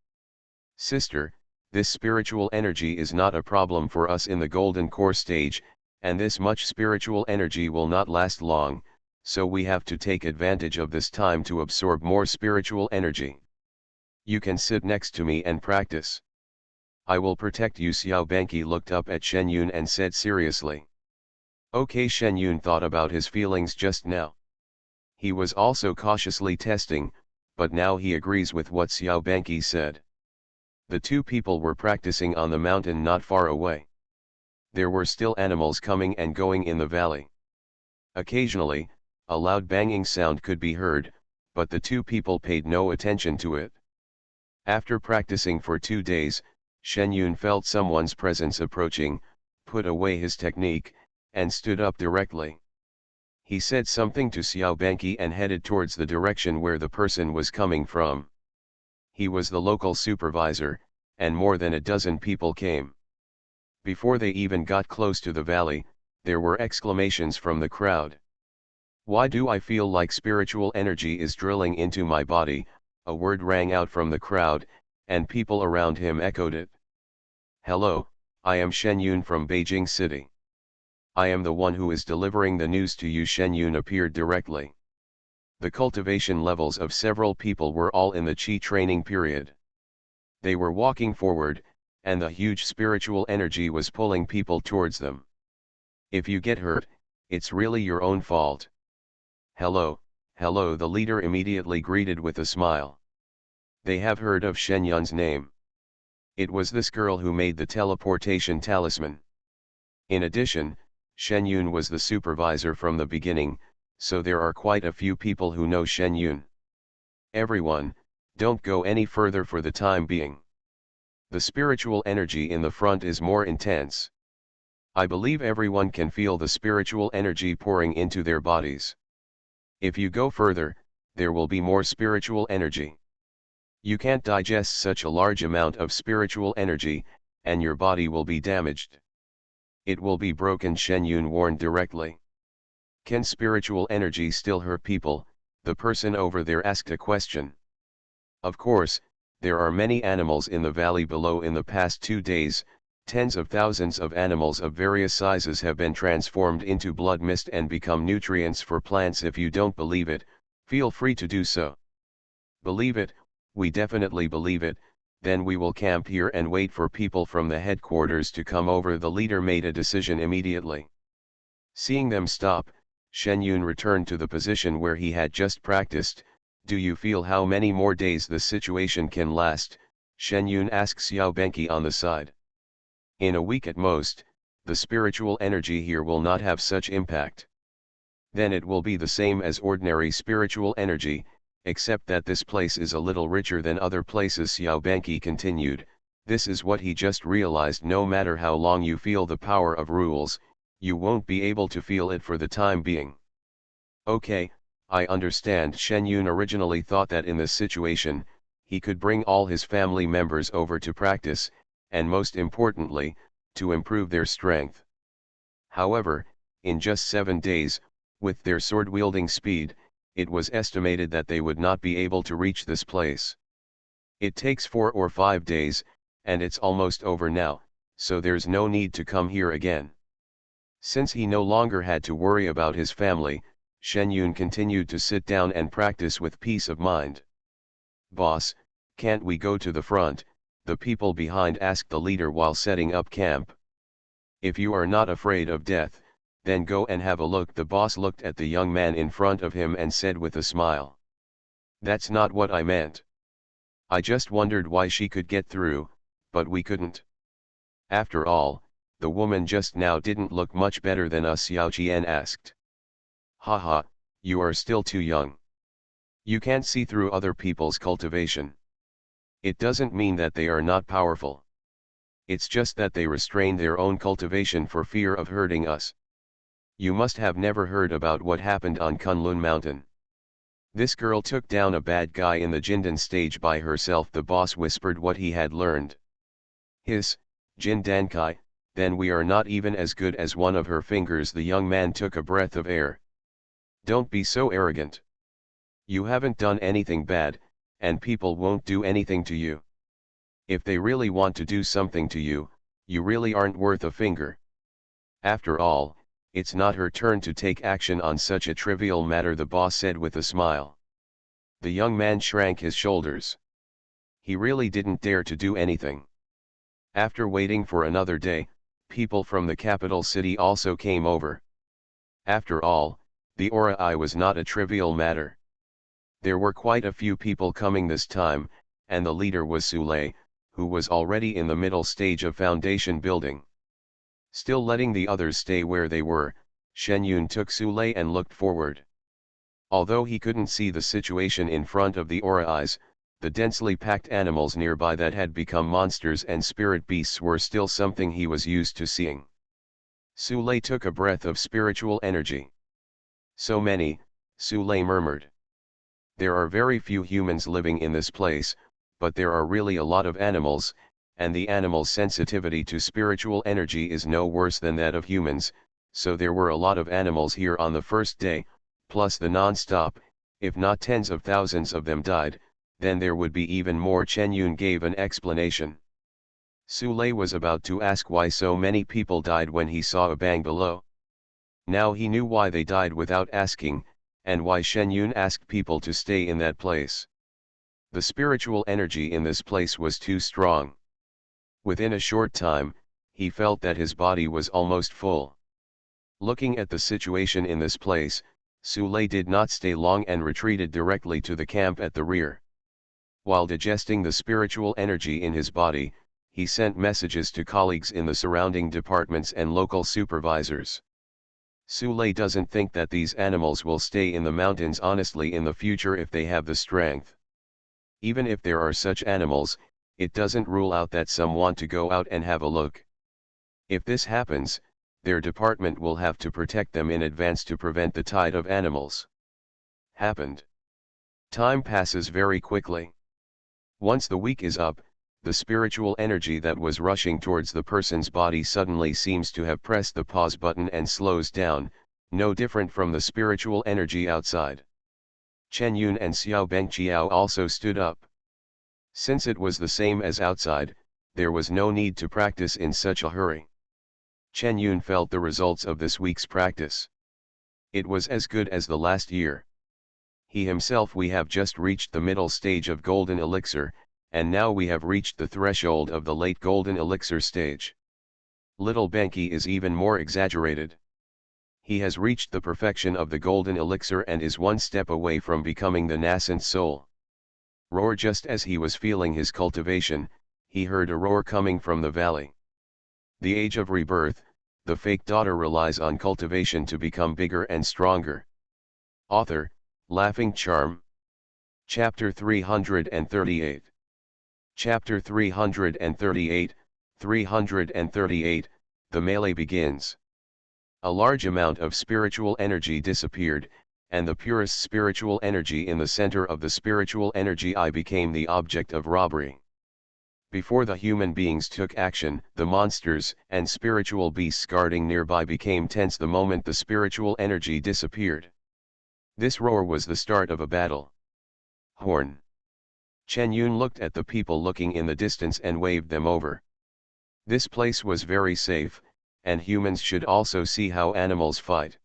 Sister, this spiritual energy is not a problem for us in the golden core stage, and this much spiritual energy will not last long, so we have to take advantage of this time to absorb more spiritual energy. You can sit next to me and practice. I will protect you. Xiao Banqi looked up at Shen Yun and said seriously. Okay. Shen Yun thought about his feelings just now. He was also cautiously testing, but now he agrees with what Xiao Banqi said. The two people were practicing on the mountain not far away. There were still animals coming and going in the valley. Occasionally, a loud banging sound could be heard, but the two people paid no attention to it. After practicing for 2 days, Shen Yun felt someone's presence approaching, put away his technique, and stood up directly. He said something to Xiao Banqi and headed towards the direction where the person was coming from. He was the local supervisor, and more than a dozen people came. Before they even got close to the valley, there were exclamations from the crowd. Why do I feel like spiritual energy is drilling into my body? A word rang out from the crowd, and people around him echoed it. Hello, I am Shen Yun from Beijing City. I am the one who is delivering the news to you. Shen Yun appeared directly. The cultivation levels of several people were all in the Qi training period. They were walking forward, and the huge spiritual energy was pulling people towards them. If you get hurt, it's really your own fault. Hello, hello, the leader immediately greeted with a smile. They have heard of Shen Yun's name. It was this girl who made the teleportation talisman. In addition, Shen Yun was the supervisor from the beginning, so there are quite a few people who know Shen Yun. Everyone, don't go any further for the time being. The spiritual energy in the front is more intense. I believe everyone can feel the spiritual energy pouring into their bodies. If you go further, there will be more spiritual energy. You can't digest such a large amount of spiritual energy, and your body will be damaged. It will be broken, Shen Yun warned directly. Can spiritual energy still hurt people? The person over there asked a question. Of course, there are many animals in the valley below. In the past 2 days, tens of thousands of animals of various sizes have been transformed into blood mist and become nutrients for plants. If you don't believe it, feel free to do so. Believe it, we definitely believe it, then we will camp here and wait for people from the headquarters to come over. The leader made a decision immediately. Seeing them stop, Shen Yun returned to the position where he had just practiced. Do you feel how many more days this situation can last? Shen Yun asked Xiao Benqi on the side. In a week at most, the spiritual energy here will not have such impact. Then it will be the same as ordinary spiritual energy, except that this place is a little richer than other places, Xiao Benqi continued. This is what he just realized. No matter how long you feel the power of rules, you won't be able to feel it for the time being. Okay, I understand. Shen Yun originally thought that in this situation, he could bring all his family members over to practice, and most importantly, to improve their strength. However, in just 7 days, with their sword-wielding speed, it was estimated that they would not be able to reach this place. It takes 4 or 5 days, and it's almost over now, so there's no need to come here again. Since he no longer had to worry about his family, Shen Yun continued to sit down and practice with peace of mind. Boss, can't we go to the front? The people behind asked the leader while setting up camp. If you are not afraid of death, then go and have a look. The boss looked at the young man in front of him and said with a smile. That's not what I meant. I just wondered why she could get through, but we couldn't. After all, the woman just now didn't look much better than us, Xiao Qian asked. Haha, you are still too young. You can't see through other people's cultivation. It doesn't mean that they are not powerful. It's just that they restrain their own cultivation for fear of hurting us. You must have never heard about what happened on Kunlun Mountain. This girl took down a bad guy in the Jindan stage by herself. The boss whispered what he had learned. His, Jin Dankai, then we are not even as good as one of her fingers. The young man took a breath of air. Don't be so arrogant. You haven't done anything bad, and people won't do anything to you. If they really want to do something to you, you really aren't worth a finger. After all, it's not her turn to take action on such a trivial matter, the boss said with a smile. The young man shrank his shoulders. He really didn't dare to do anything. After waiting for another day, people from the capital city also came over. After all, the Ori was not a trivial matter. There were quite a few people coming this time, and the leader was Sule, who was already in the middle stage of foundation building. Still letting the others stay where they were, Shen Yun took Sule and looked forward. Although he couldn't see the situation in front of the Ori, the densely packed animals nearby that had become monsters and spirit beasts were still something he was used to seeing. Sule took a breath of spiritual energy. So many, Sule murmured. There are very few humans living in this place, but there are really a lot of animals, and the animals' sensitivity to spiritual energy is no worse than that of humans, so there were a lot of animals here on the first day, plus the non-stop. If not tens of thousands of them died, then there would be even more. Chen Yun gave an explanation. Sule was about to ask why so many people died when he saw a bang below. Now he knew why they died without asking, and why Shen Yun asked people to stay in that place. The spiritual energy in this place was too strong. Within a short time, he felt that his body was almost full. Looking at the situation in this place, Sule did not stay long and retreated directly to the camp at the rear. While digesting the spiritual energy in his body, he sent messages to colleagues in the surrounding departments and local supervisors. Sule doesn't think that these animals will stay in the mountains honestly in the future if they have the strength. Even if there are such animals, it doesn't rule out that some want to go out and have a look. If this happens, their department will have to protect them in advance to prevent the tide of animals. Happened. Time passes very quickly. Once the week is up, the spiritual energy that was rushing towards the person's body suddenly seems to have pressed the pause button and slows down, no different from the spiritual energy outside. Chen Yun and Xiao Bengqiao also stood up. Since it was the same as outside, there was no need to practice in such a hurry. Chen Yun felt the results of this week's practice. It was as good as the last year. He himself: we have just reached the middle stage of golden elixir, and now we have reached the threshold of the late golden elixir stage. Little Benki is even more exaggerated. He has reached the perfection of the golden elixir and is one step away from becoming the nascent soul. Roar! Just as he was feeling his cultivation, he heard a roar coming from the valley. The age of rebirth, the fake daughter relies on cultivation to become bigger and stronger. Author, Laughing Charm. Chapter 338. Chapter 338, 338, the melee begins. A large amount of spiritual energy disappeared, and the purest spiritual energy in the center of the spiritual energy eye became the object of robbery. Before the human beings took action, the monsters and spiritual beasts guarding nearby became tense the moment the spiritual energy disappeared. This roar was the start of a battle. Horn. Chen Yun looked at the people looking in the distance and waved them over. This place was very safe, and humans should also see how animals fight.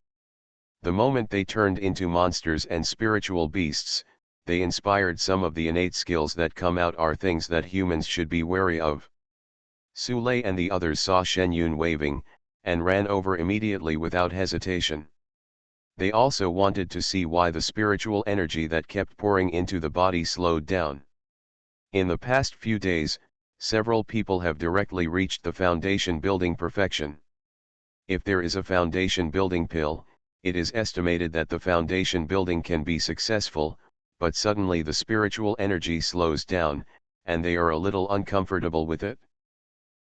The moment they turned into monsters and spiritual beasts, they inspired some of the innate skills that come out are things that humans should be wary of. Sule and the others saw Shen Yun waving, and ran over immediately without hesitation. They also wanted to see why the spiritual energy that kept pouring into the body slowed down. In the past few days, several people have directly reached the foundation building perfection. If there is a foundation building pill, it is estimated that the foundation building can be successful, but suddenly the spiritual energy slows down, and they are a little uncomfortable with it.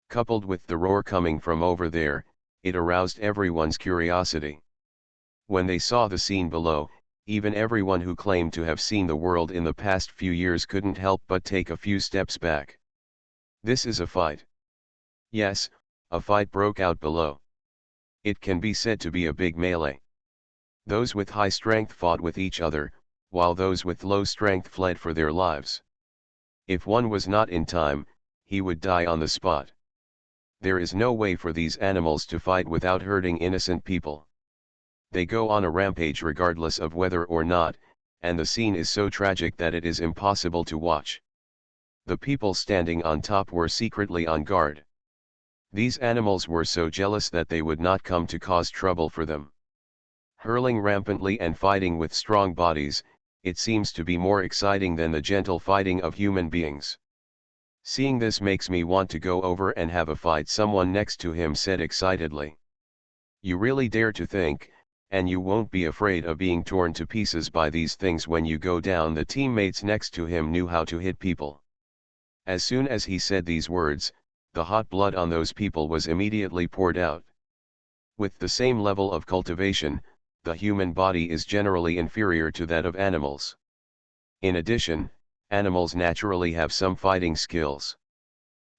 Coupled with the roar coming from over there, it aroused everyone's curiosity. When they saw the scene below, even everyone who claimed to have seen the world in the past few years couldn't help but take a few steps back. This is a fight. Yes, a fight broke out below. It can be said to be a big melee. Those with high strength fought with each other, while those with low strength fled for their lives. If one was not in time, he would die on the spot. There is no way for these animals to fight without hurting innocent people. They go on a rampage regardless of whether or not, and the scene is so tragic that it is impossible to watch. The people standing on top were secretly on guard. These animals were so jealous that they would not come to cause trouble for them. Hurling rampantly and fighting with strong bodies, it seems to be more exciting than the gentle fighting of human beings. Seeing this makes me want to go over and have a fight, someone next to him said excitedly. You really dare to think, and you won't be afraid of being torn to pieces by these things when you go down. The teammates next to him knew how to hit people. As soon as he said these words, the hot blood on those people was immediately poured out. With the same level of cultivation, the human body is generally inferior to that of animals. In addition, animals naturally have some fighting skills.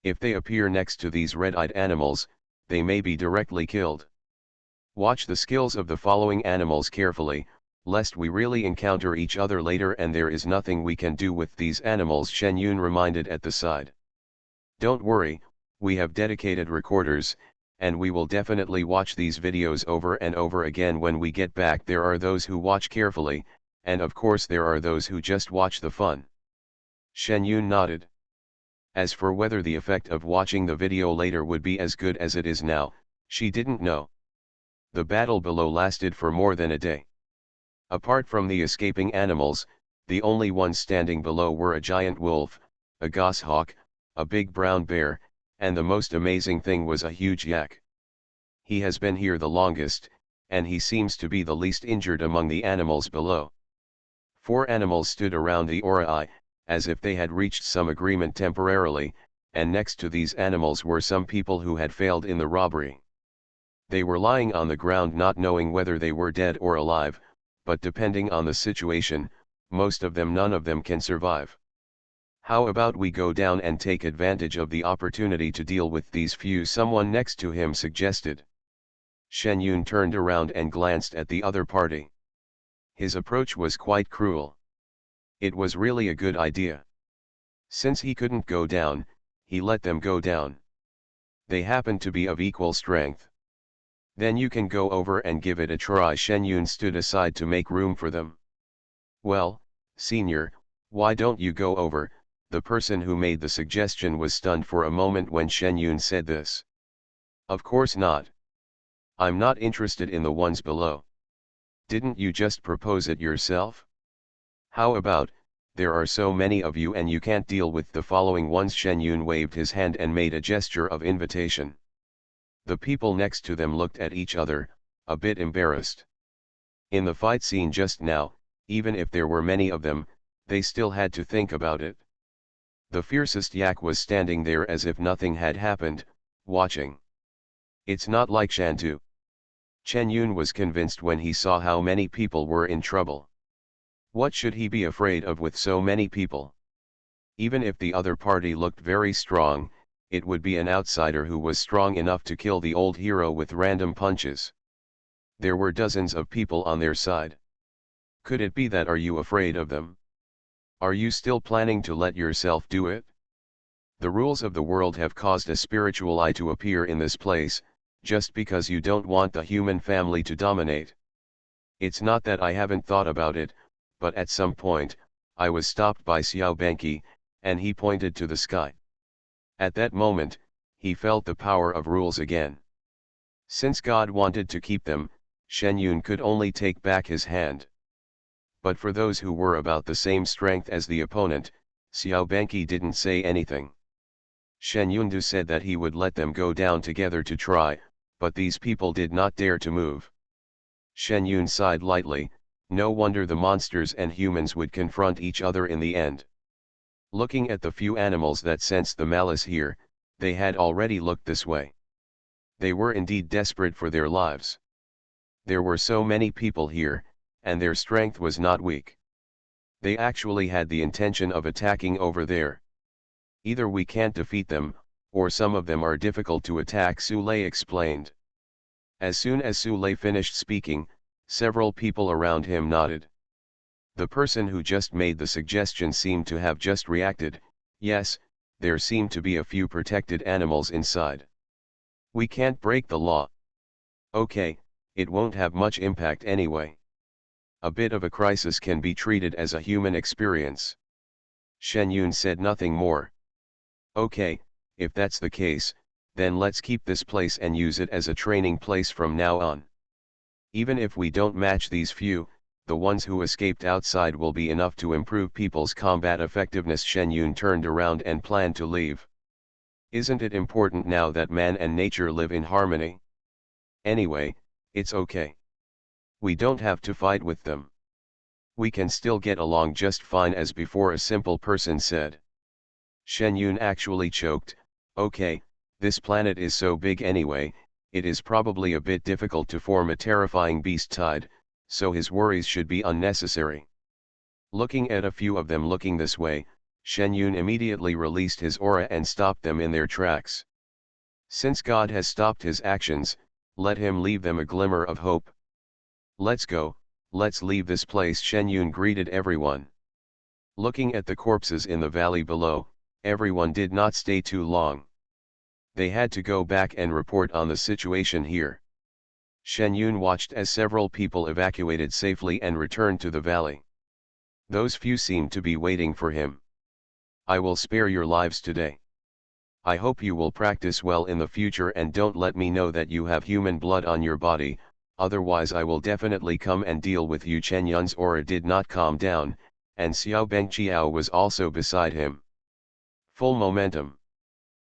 If they appear next to these red-eyed animals, they may be directly killed. Watch the skills of the following animals carefully, lest we really encounter each other later and there is nothing we can do with these animals, Shen Yun reminded at the side. Don't worry, we have dedicated recorders, and we will definitely watch these videos over and over again when we get back. There are those who watch carefully, and of course there are those who just watch the fun. Shen Yun nodded. As for whether the effect of watching the video later would be as good as it is now, she didn't know. The battle below lasted for more than a day. Apart from the escaping animals, the only ones standing below were a giant wolf, a goshawk, a big brown bear, and the most amazing thing was a huge yak. He has been here the longest, and he seems to be the least injured among the animals below. 4 animals stood around the Ori, as if they had reached some agreement temporarily, and next to these animals were some people who had failed in the robbery. They were lying on the ground not knowing whether they were dead or alive, but depending on the situation, most of them none of them can survive. How about we go down and take advantage of the opportunity to deal with these few, someone next to him suggested. Shen Yun turned around and glanced at the other party. His approach was quite cruel. It was really a good idea. Since he couldn't go down, he let them go down. They happened to be of equal strength. Then you can go over and give it a try. Shen Yun stood aside to make room for them. Well, senior, why don't you go over? The person who made the suggestion was stunned for a moment when Shen Yun said this. Of course not. I'm not interested in the ones below. Didn't you just propose it yourself? How about, there are so many of you and you can't deal with the following ones. Shen Yun waved his hand and made a gesture of invitation. The people next to them looked at each other, a bit embarrassed. In the fight scene just now, even if there were many of them, they still had to think about it. The fiercest yak was standing there as if nothing had happened, watching. It's not like Shantu. Chen Yun was convinced when he saw how many people were in trouble. What should he be afraid of with so many people? Even if the other party looked very strong, it would be an outsider who was strong enough to kill the old hero with random punches. There were dozens of people on their side. Could it be that are you afraid of them? Are you still planning to let yourself do it? The rules of the world have caused a spiritual eye to appear in this place, just because you don't want the human family to dominate. It's not that I haven't thought about it, but at some point, I was stopped by Xiao Banqi, and he pointed to the sky. At that moment, he felt the power of rules again. Since God wanted to keep them, Shen Yun could only take back his hand. But for those who were about the same strength as the opponent, Xiao Banqi didn't say anything. Shen Yundu said that he would let them go down together to try, but these people did not dare to move. Shen Yun sighed lightly, no wonder the monsters and humans would confront each other in the end. Looking at the few animals that sensed the malice here, they had already looked this way. They were indeed desperate for their lives. There were so many people here, and their strength was not weak. They actually had the intention of attacking over there. Either we can't defeat them, or some of them are difficult to attack, Su Lei explained. As soon as Su Lei finished speaking, several people around him nodded. The person who just made the suggestion seemed to have just reacted. Yes, there seemed to be a few protected animals inside. We can't break the law. Okay, it won't have much impact anyway. A bit of a crisis can be treated as a human experience. Shen Yun said nothing more. Okay, if that's the case, then let's keep this place and use it as a training place from now on. Even if we don't match these few, the ones who escaped outside will be enough to improve people's combat effectiveness. Shen Yun turned around and planned to leave. Isn't it important now that man and nature live in harmony? Anyway, it's okay. We don't have to fight with them. We can still get along just fine as before, a simple person said. Shen Yun actually choked. Okay, this planet is so big anyway, it is probably a bit difficult to form a terrifying beast tide, so his worries should be unnecessary. Looking at a few of them looking this way, Shen Yun immediately released his aura and stopped them in their tracks. Since God has stopped his actions, let him leave them a glimmer of hope. Let's go, let's leave this place. Shen Yun greeted everyone. Looking at the corpses in the valley below, everyone did not stay too long. They had to go back and report on the situation here. Shen Yun watched as several people evacuated safely and returned to the valley. Those few seemed to be waiting for him. I will spare your lives today. I hope you will practice well in the future and don't let me know that you have human blood on your body, otherwise I will definitely come and deal with you. Chen Yun's aura did not calm down, and Xiao Bengqiao was also beside him. Full momentum.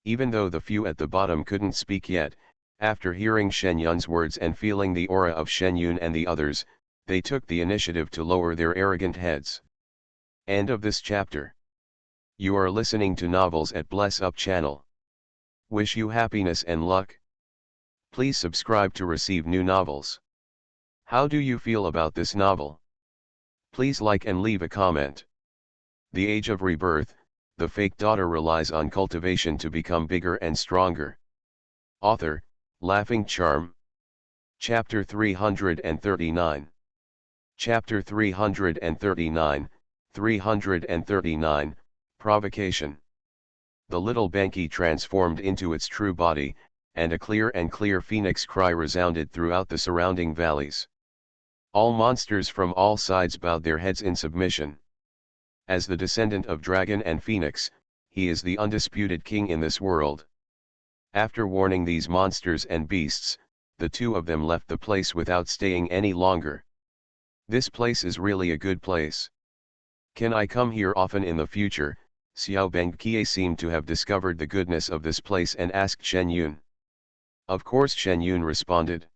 Even though the few at the bottom couldn't speak yet, after hearing Shen Yun's words and feeling the aura of Shen Yun and the others, they took the initiative to lower their arrogant heads. End of this chapter. You are listening to Novels at Bless Up channel. Wish you happiness and luck. Please subscribe to receive new novels. How do you feel about this novel? Please like and leave a comment. The Age of Rebirth, the fake daughter relies on cultivation to become bigger and stronger. Author, Laughing Charm. Chapter 339. Chapter 339, 339, Provocation. The little Benki transformed into its true body, and a clear phoenix cry resounded throughout the surrounding valleys. All monsters from all sides bowed their heads in submission. As the descendant of dragon and phoenix, he is the undisputed king in this world. After warning these monsters and beasts, the two of them left the place without staying any longer. This place is really a good place. Can I come here often in the future? Xiao Bengqiao seemed to have discovered the goodness of this place and asked Shen Yun. Of course, Shen Yun responded.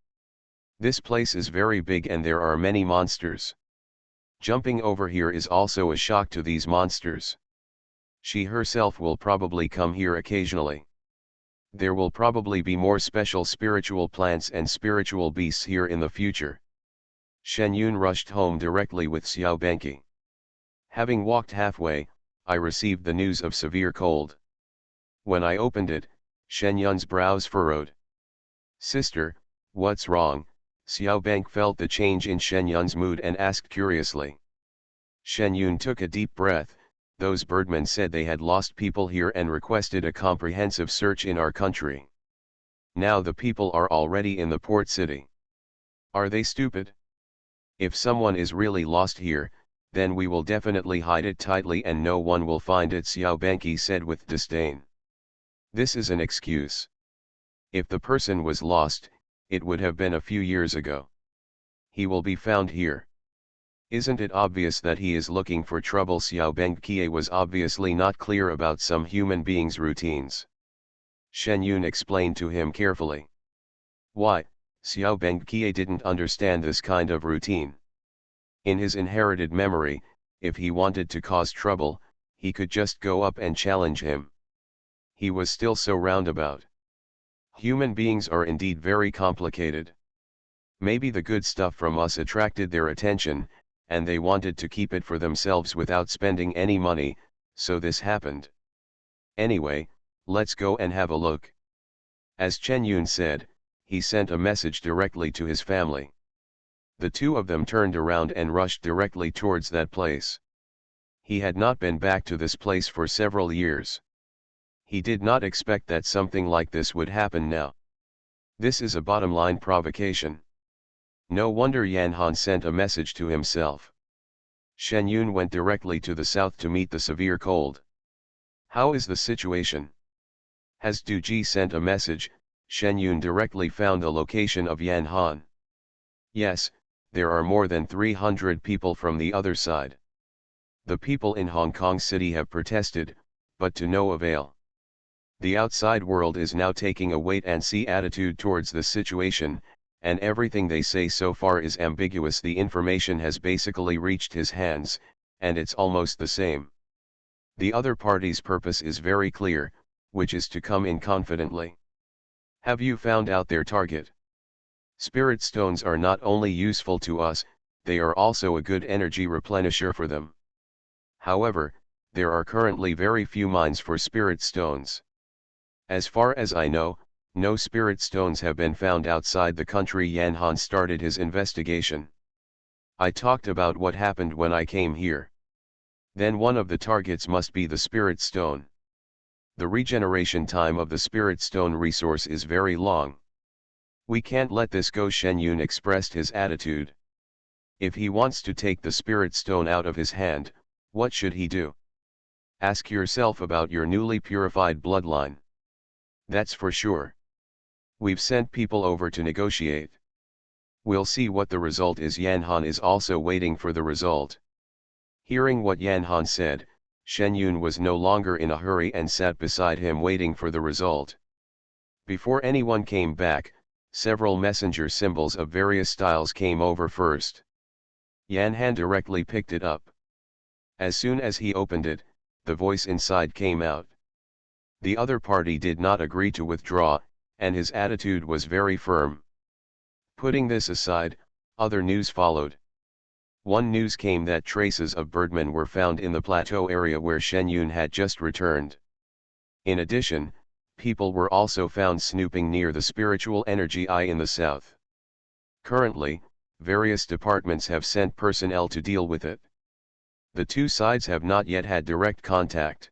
This place is very big and there are many monsters. Jumping over here is also a shock to these monsters. She herself will probably come here occasionally. There will probably be more special spiritual plants and spiritual beasts here in the future. Shen Yun rushed home directly with Xiao Benqi. Having walked halfway, I received the news of severe cold. When I opened it, Shen Yun's brows furrowed. Sister, what's wrong? Xiao Beng felt the change in Shen Yun's mood and asked curiously. Shen Yun took a deep breath. Those birdmen said they had lost people here and requested a comprehensive search in our country. Now the people are already in the port city. Are they stupid? If someone is really lost here, then we will definitely hide it tightly and no one will find it, Xiao Benqi said with disdain. This is an excuse. If the person was lost, it would have been a few years ago. He will be found here. Isn't it obvious that he is looking for trouble? Xiao Bengqiao was obviously not clear about some human beings' routines. Shen Yun explained to him carefully. Why? Xiao Bengqiao didn't understand this kind of routine. In his inherited memory, if he wanted to cause trouble, he could just go up and challenge him. He was still so roundabout. Human beings are indeed very complicated. Maybe the good stuff from us attracted their attention, and they wanted to keep it for themselves without spending any money, so this happened. Anyway, let's go and have a look. As Chen Yun said, he sent a message directly to his family. The two of them turned around and rushed directly towards that place. He had not been back to this place for several years. He did not expect that something like this would happen now. This is a bottom-line provocation. No wonder Yan Han sent a message to himself. Shen Yun went directly to the south to meet the severe cold. How is the situation? Has Du Ji sent a message? Shen Yun directly found the location of Yan Han. Yes, there are more than 300 people from the other side. The people in Hong Kong City have protested, but to no avail. The outside world is now taking a wait-and-see attitude towards the situation, and everything they say so far is ambiguous. The information has basically reached his hands, and it's almost the same. The other party's purpose is very clear, which is to come in confidently. Have you found out their target? Spirit stones are not only useful to us, they are also a good energy replenisher for them. However, there are currently very few mines for spirit stones. As far as I know, no spirit stones have been found outside the country. Yan Han started his investigation. I talked about what happened when I came here. Then one of the targets must be the spirit stone. The regeneration time of the spirit stone resource is very long. We can't let this go. Shen Yun expressed his attitude. If he wants to take the spirit stone out of his hand, what should he do? Ask yourself about your newly purified bloodline. That's for sure. We've sent people over to negotiate. We'll see what the result is. Yan Han is also waiting for the result. Hearing what Yan Han said, Shen Yun was no longer in a hurry and sat beside him waiting for the result. Before anyone came back, several messenger symbols of various styles came over first. Yan Han directly picked it up. As soon as he opened it, the voice inside came out. The other party did not agree to withdraw, and his attitude was very firm. Putting this aside, other news followed. One news came that traces of birdmen were found in the plateau area where Shen Yun had just returned. In addition, people were also found snooping near the spiritual energy eye in the south. Currently, various departments have sent personnel to deal with it. The two sides have not yet had direct contact.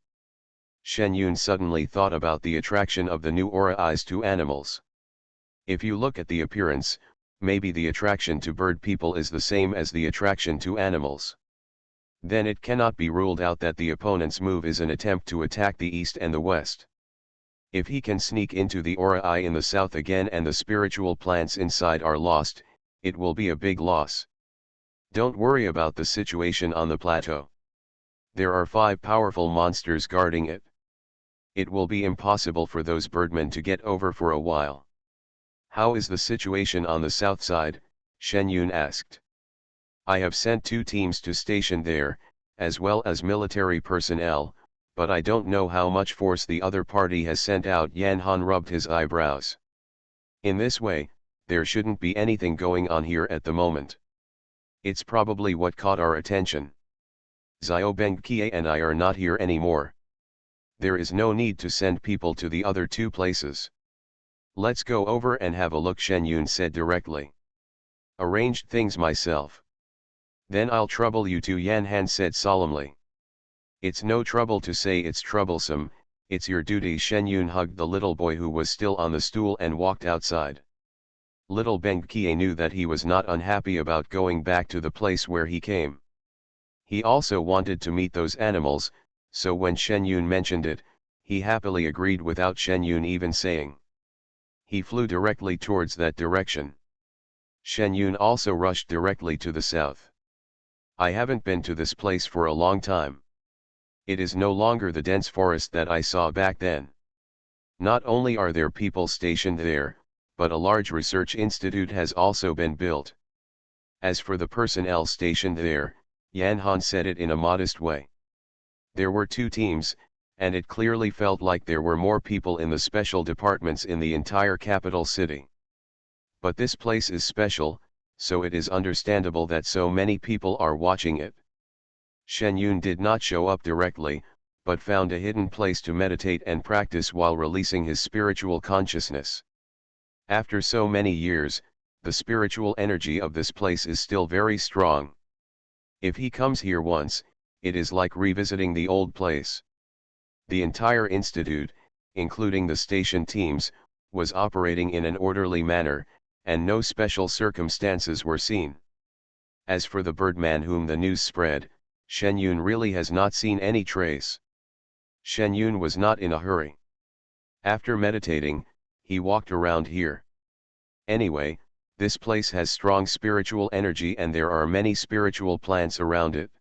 Shen Yun suddenly thought about the attraction of the new aura eyes to animals. If you look at the appearance, maybe the attraction to bird people is the same as the attraction to animals. Then it cannot be ruled out that the opponent's move is an attempt to attack the east and the west. If he can sneak into the aura eye in the south again and the spiritual plants inside are lost, it will be a big loss. Don't worry about the situation on the plateau. There are 5 powerful monsters guarding it. It will be impossible for those birdmen to get over for a while. How is the situation on the south side? Shen Yun asked. I have sent 2 teams to station there, as well as military personnel, but I don't know how much force the other party has sent out. Yan Han rubbed his eyebrows. In this way, there shouldn't be anything going on here at the moment. It's probably what caught our attention. Xiaobeng Kie and I are not here anymore. There is no need to send people to the other 2 places. Let's go over and have a look, Shen Yun said directly. Arranged things myself. Then I'll trouble you too, Yan Han said solemnly. It's no trouble to say it's troublesome, it's your duty. Shen Yun hugged the little boy who was still on the stool and walked outside. Little Beng Kie knew that he was not unhappy about going back to the place where he came. He also wanted to meet those animals, so when Shen Yun mentioned it, he happily agreed without Shen Yun even saying. He flew directly towards that direction. Shen Yun also rushed directly to the south. I haven't been to this place for a long time. It is no longer the dense forest that I saw back then. Not only are there people stationed there, but a large research institute has also been built. As for the personnel stationed there, Yan Han said it in a modest way. There were 2 teams, and it clearly felt like there were more people in the special departments in the entire capital city. But this place is special, so it is understandable that so many people are watching it. Shen Yun did not show up directly, but found a hidden place to meditate and practice while releasing his spiritual consciousness. After so many years, the spiritual energy of this place is still very strong. If he comes here once, it is like revisiting the old place. The entire institute, including the station teams, was operating in an orderly manner, and no special circumstances were seen. As for the birdman whom the news spread, Shen Yun really has not seen any trace. Shen Yun was not in a hurry. After meditating, he walked around here. Anyway, this place has strong spiritual energy and there are many spiritual plants around it.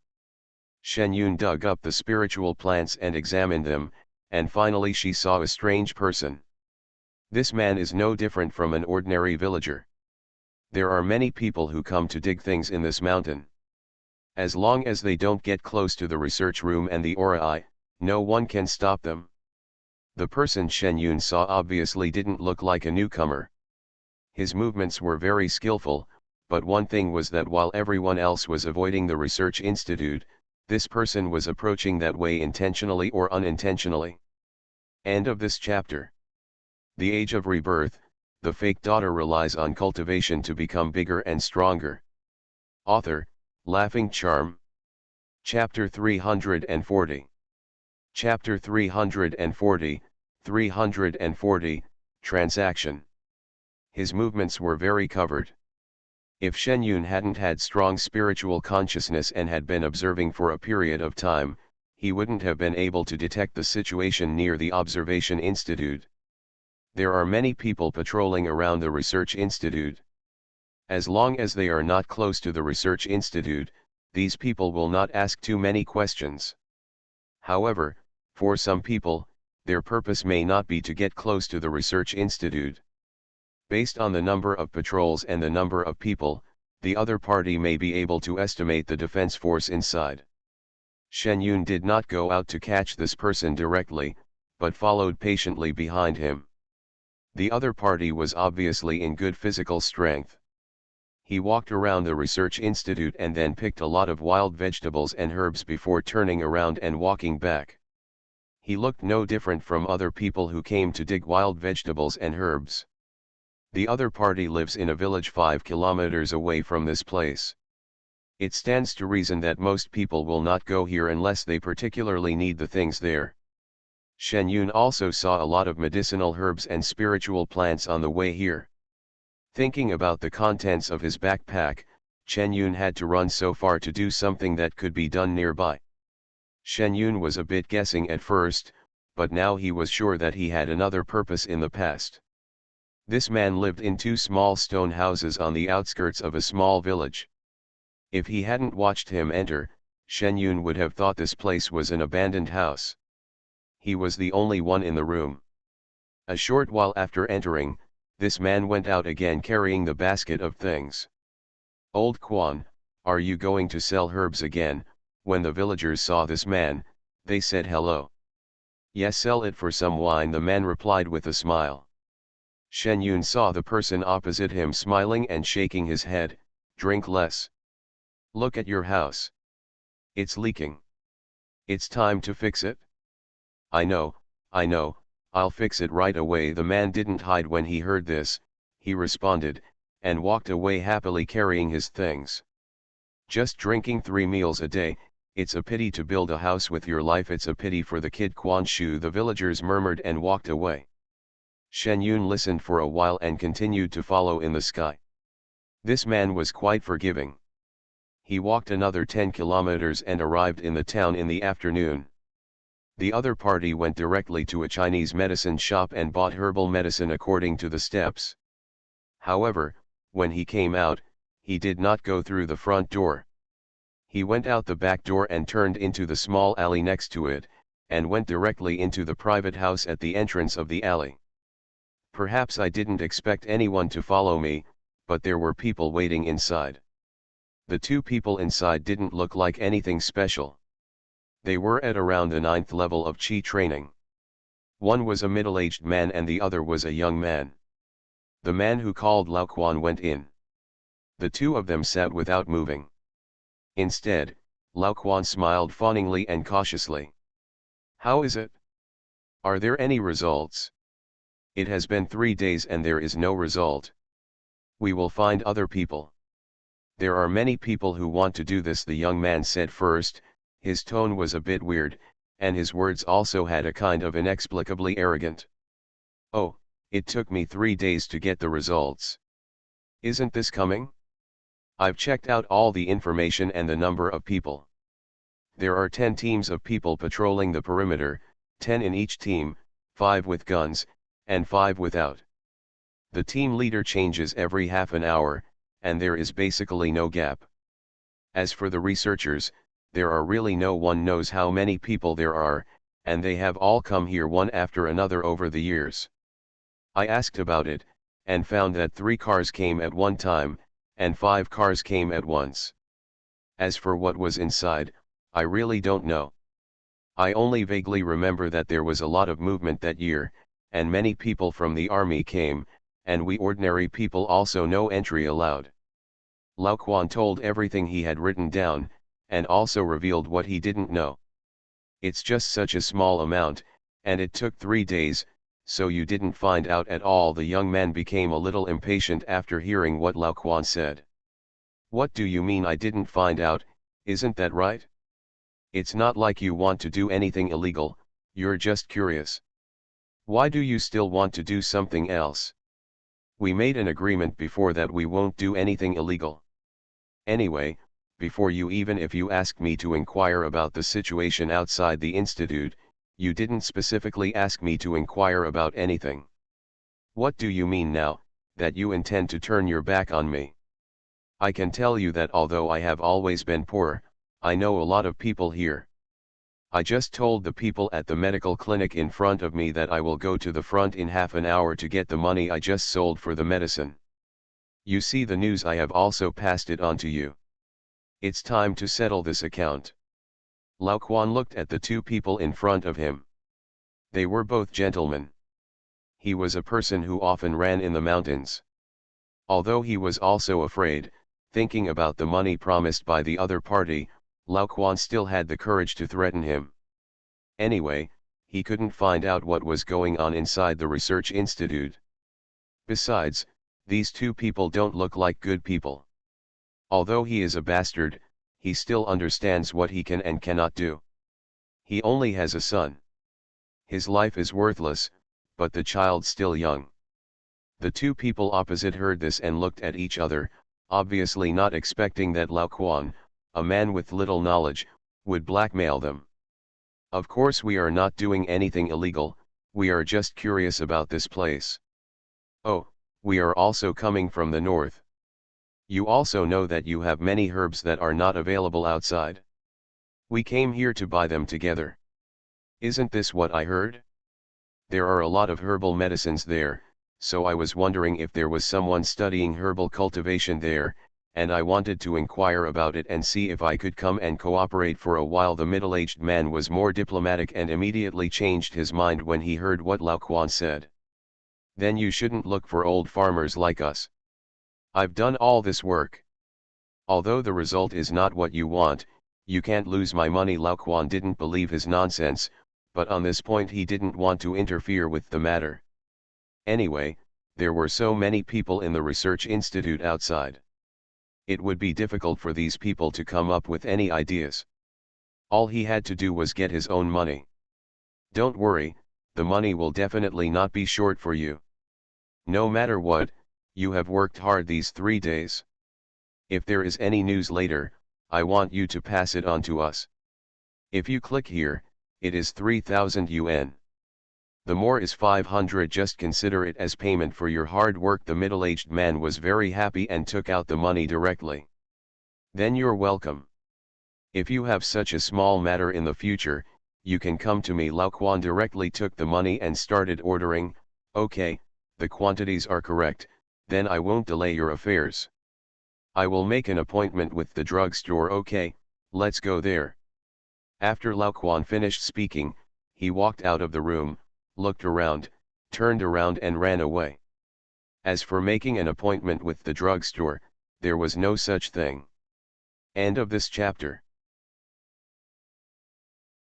Shen Yun dug up the spiritual plants and examined them, and finally she saw a strange person. This man is no different from an ordinary villager. There are many people who come to dig things in this mountain. As long as they don't get close to the research room and the aura eye, no one can stop them. The person Shen Yun saw obviously didn't look like a newcomer. His movements were very skillful, but one thing was that while everyone else was avoiding the research institute, this person was approaching that way intentionally or unintentionally. End of this chapter. The Age of Rebirth, the fake daughter relies on cultivation to become bigger and stronger. Author, Laughing Charm. Chapter 340. Chapter 340, 340, Transaction. His movements were very covered. If Shen Yun hadn't had strong spiritual consciousness and had been observing for a period of time, he wouldn't have been able to detect the situation near the observation institute. There are many people patrolling around the research institute. As long as they are not close to the research institute, these people will not ask too many questions. However, for some people, their purpose may not be to get close to the research institute. Based on the number of patrols and the number of people, the other party may be able to estimate the defense force inside. Shen Yun did not go out to catch this person directly, but followed patiently behind him. The other party was obviously in good physical strength. He walked around the research institute and then picked a lot of wild vegetables and herbs before turning around and walking back. He looked no different from other people who came to dig wild vegetables and herbs. The other party lives in a village 5 kilometers away from this place. It stands to reason that most people will not go here unless they particularly need the things there. Shen Yun also saw a lot of medicinal herbs and spiritual plants on the way here. Thinking about the contents of his backpack, Shen Yun had to run so far to do something that could be done nearby. Shen Yun was a bit guessing at first, but now he was sure that he had another purpose in the past. This man lived in 2 small stone houses on the outskirts of a small village. If he hadn't watched him enter, Shen Yun would have thought this place was an abandoned house. He was the only one in the room. A short while after entering, this man went out again carrying the basket of things. "Old Quan, are you going to sell herbs again?" When the villagers saw this man, they said hello. "Yes, sell it for some wine," the man replied with a smile. Shen Yun saw the person opposite him smiling and shaking his head. "Drink less. Look at your house. It's leaking. It's time to fix it." I know, I'll fix it right away." The man didn't hide when he heard this, he responded, and walked away happily carrying his things. "Just drinking 3 meals a day, it's a pity to build a house with your life. It's a pity for the kid Quan Shu," the villagers murmured and walked away. Shen Yun listened for a while and continued to follow in the sky. This man was quite forgiving. He walked another 10 kilometers and arrived in the town in the afternoon. The other party went directly to a Chinese medicine shop and bought herbal medicine according to the steps. However, when he came out, he did not go through the front door. He went out the back door and turned into the small alley next to it, and went directly into the private house at the entrance of the alley. Perhaps I didn't expect anyone to follow me, but there were people waiting inside. The 2 people inside didn't look like anything special. They were at around the 9th level of Qi training. One was a middle-aged man and the other was a young man. The man who called Lao Quan went in. The 2 of them sat without moving. Instead, Lao Quan smiled fawningly and cautiously. "How is it? Are there any results?" "It has been 3 days and there is no result. We will find other people." "There are many people who want to do this," the young man said first. His tone was a bit weird, and his words also had a kind of inexplicably arrogant. "Oh, it took me 3 days to get the results. Isn't this coming? I've checked out all the information and the number of people. There are 10 teams of people patrolling the perimeter, 10 in each team, 5 with guns, and 5 without. The team leader changes every half an hour, and there is basically no gap. As for the researchers, there are really no one knows how many people there are, and they have all come here one after another over the years. I asked about it, and found that 3 cars came at one time, and 5 cars came at once. As for what was inside, I really don't know. I only vaguely remember that there was a lot of movement that year, and many people from the army came, and we ordinary people also no entry allowed." Lao Quan told everything he had written down, and also revealed what he didn't know. "It's just such a small amount, and it took 3 days, so you didn't find out at all." The young man became a little impatient after hearing what Lao Quan said. "What do you mean I didn't find out? Isn't that right? It's not like you want to do anything illegal, you're just curious. Why do you still want to do something else? We made an agreement before that we won't do anything illegal. Anyway, before you even if you asked me to inquire about the situation outside the institute, you didn't specifically ask me to inquire about anything. What do you mean now, that you intend to turn your back on me? I can tell you that although I have always been poor, I know a lot of people here. I just told the people at the medical clinic in front of me that I will go to the front in half an hour to get the money I just sold for the medicine. You see the news, I have also passed it on to you. It's time to settle this account. Lao Quan looked at the two people in front of him. They were both gentlemen. He was a person who often ran in the mountains. Although he was also afraid, thinking about the money promised by the other party, Lao Quan still had the courage to threaten him. Anyway, he couldn't find out what was going on inside the research institute. Besides, these two people don't look like good people. Although he is a bastard, he still understands what he can and cannot do. He only has a son. His life is worthless, but the child's still young. The two people opposite heard this and looked at each other, obviously not expecting that Lao Quan, a man with little knowledge, would blackmail them. Of course we are not doing anything illegal, we are just curious about this place. Oh, we are also coming from the north. You also know that you have many herbs that are not available outside. We came here to buy them together. Isn't this what I heard? There are a lot of herbal medicines there, so I was wondering if there was someone studying herbal cultivation there, and I wanted to inquire about it and see if I could come and cooperate for a while. The middle-aged man was more diplomatic and immediately changed his mind when he heard what Lao Quan said. Then you shouldn't look for old farmers like us. I've done all this work. Although the result is not what you want, you can't lose my money. Lao Quan didn't believe his nonsense, but on this point he didn't want to interfere with the matter. Anyway, there were so many people in the research institute outside. It would be difficult for these people to come up with any ideas. All he had to do was get his own money. Don't worry, the money will definitely not be short for you. No matter what, you have worked hard these 3 days. If there is any news later, I want you to pass it on to us. If you click here, it is 3,000 yuan. The more is 500. Just consider it as payment for your hard work. The middle-aged man was very happy and took out the money directly. Then you're welcome. If you have such a small matter in the future, you can come to me. Lao Quan directly took the money and started ordering. Okay, the quantities are correct, then I won't delay your affairs. I will make an appointment with the drugstore. Okay, let's go there. After Lao Quan finished speaking, he walked out of the room, looked around, turned around and ran away. As for making an appointment with the drugstore, there was no such thing. End of this chapter.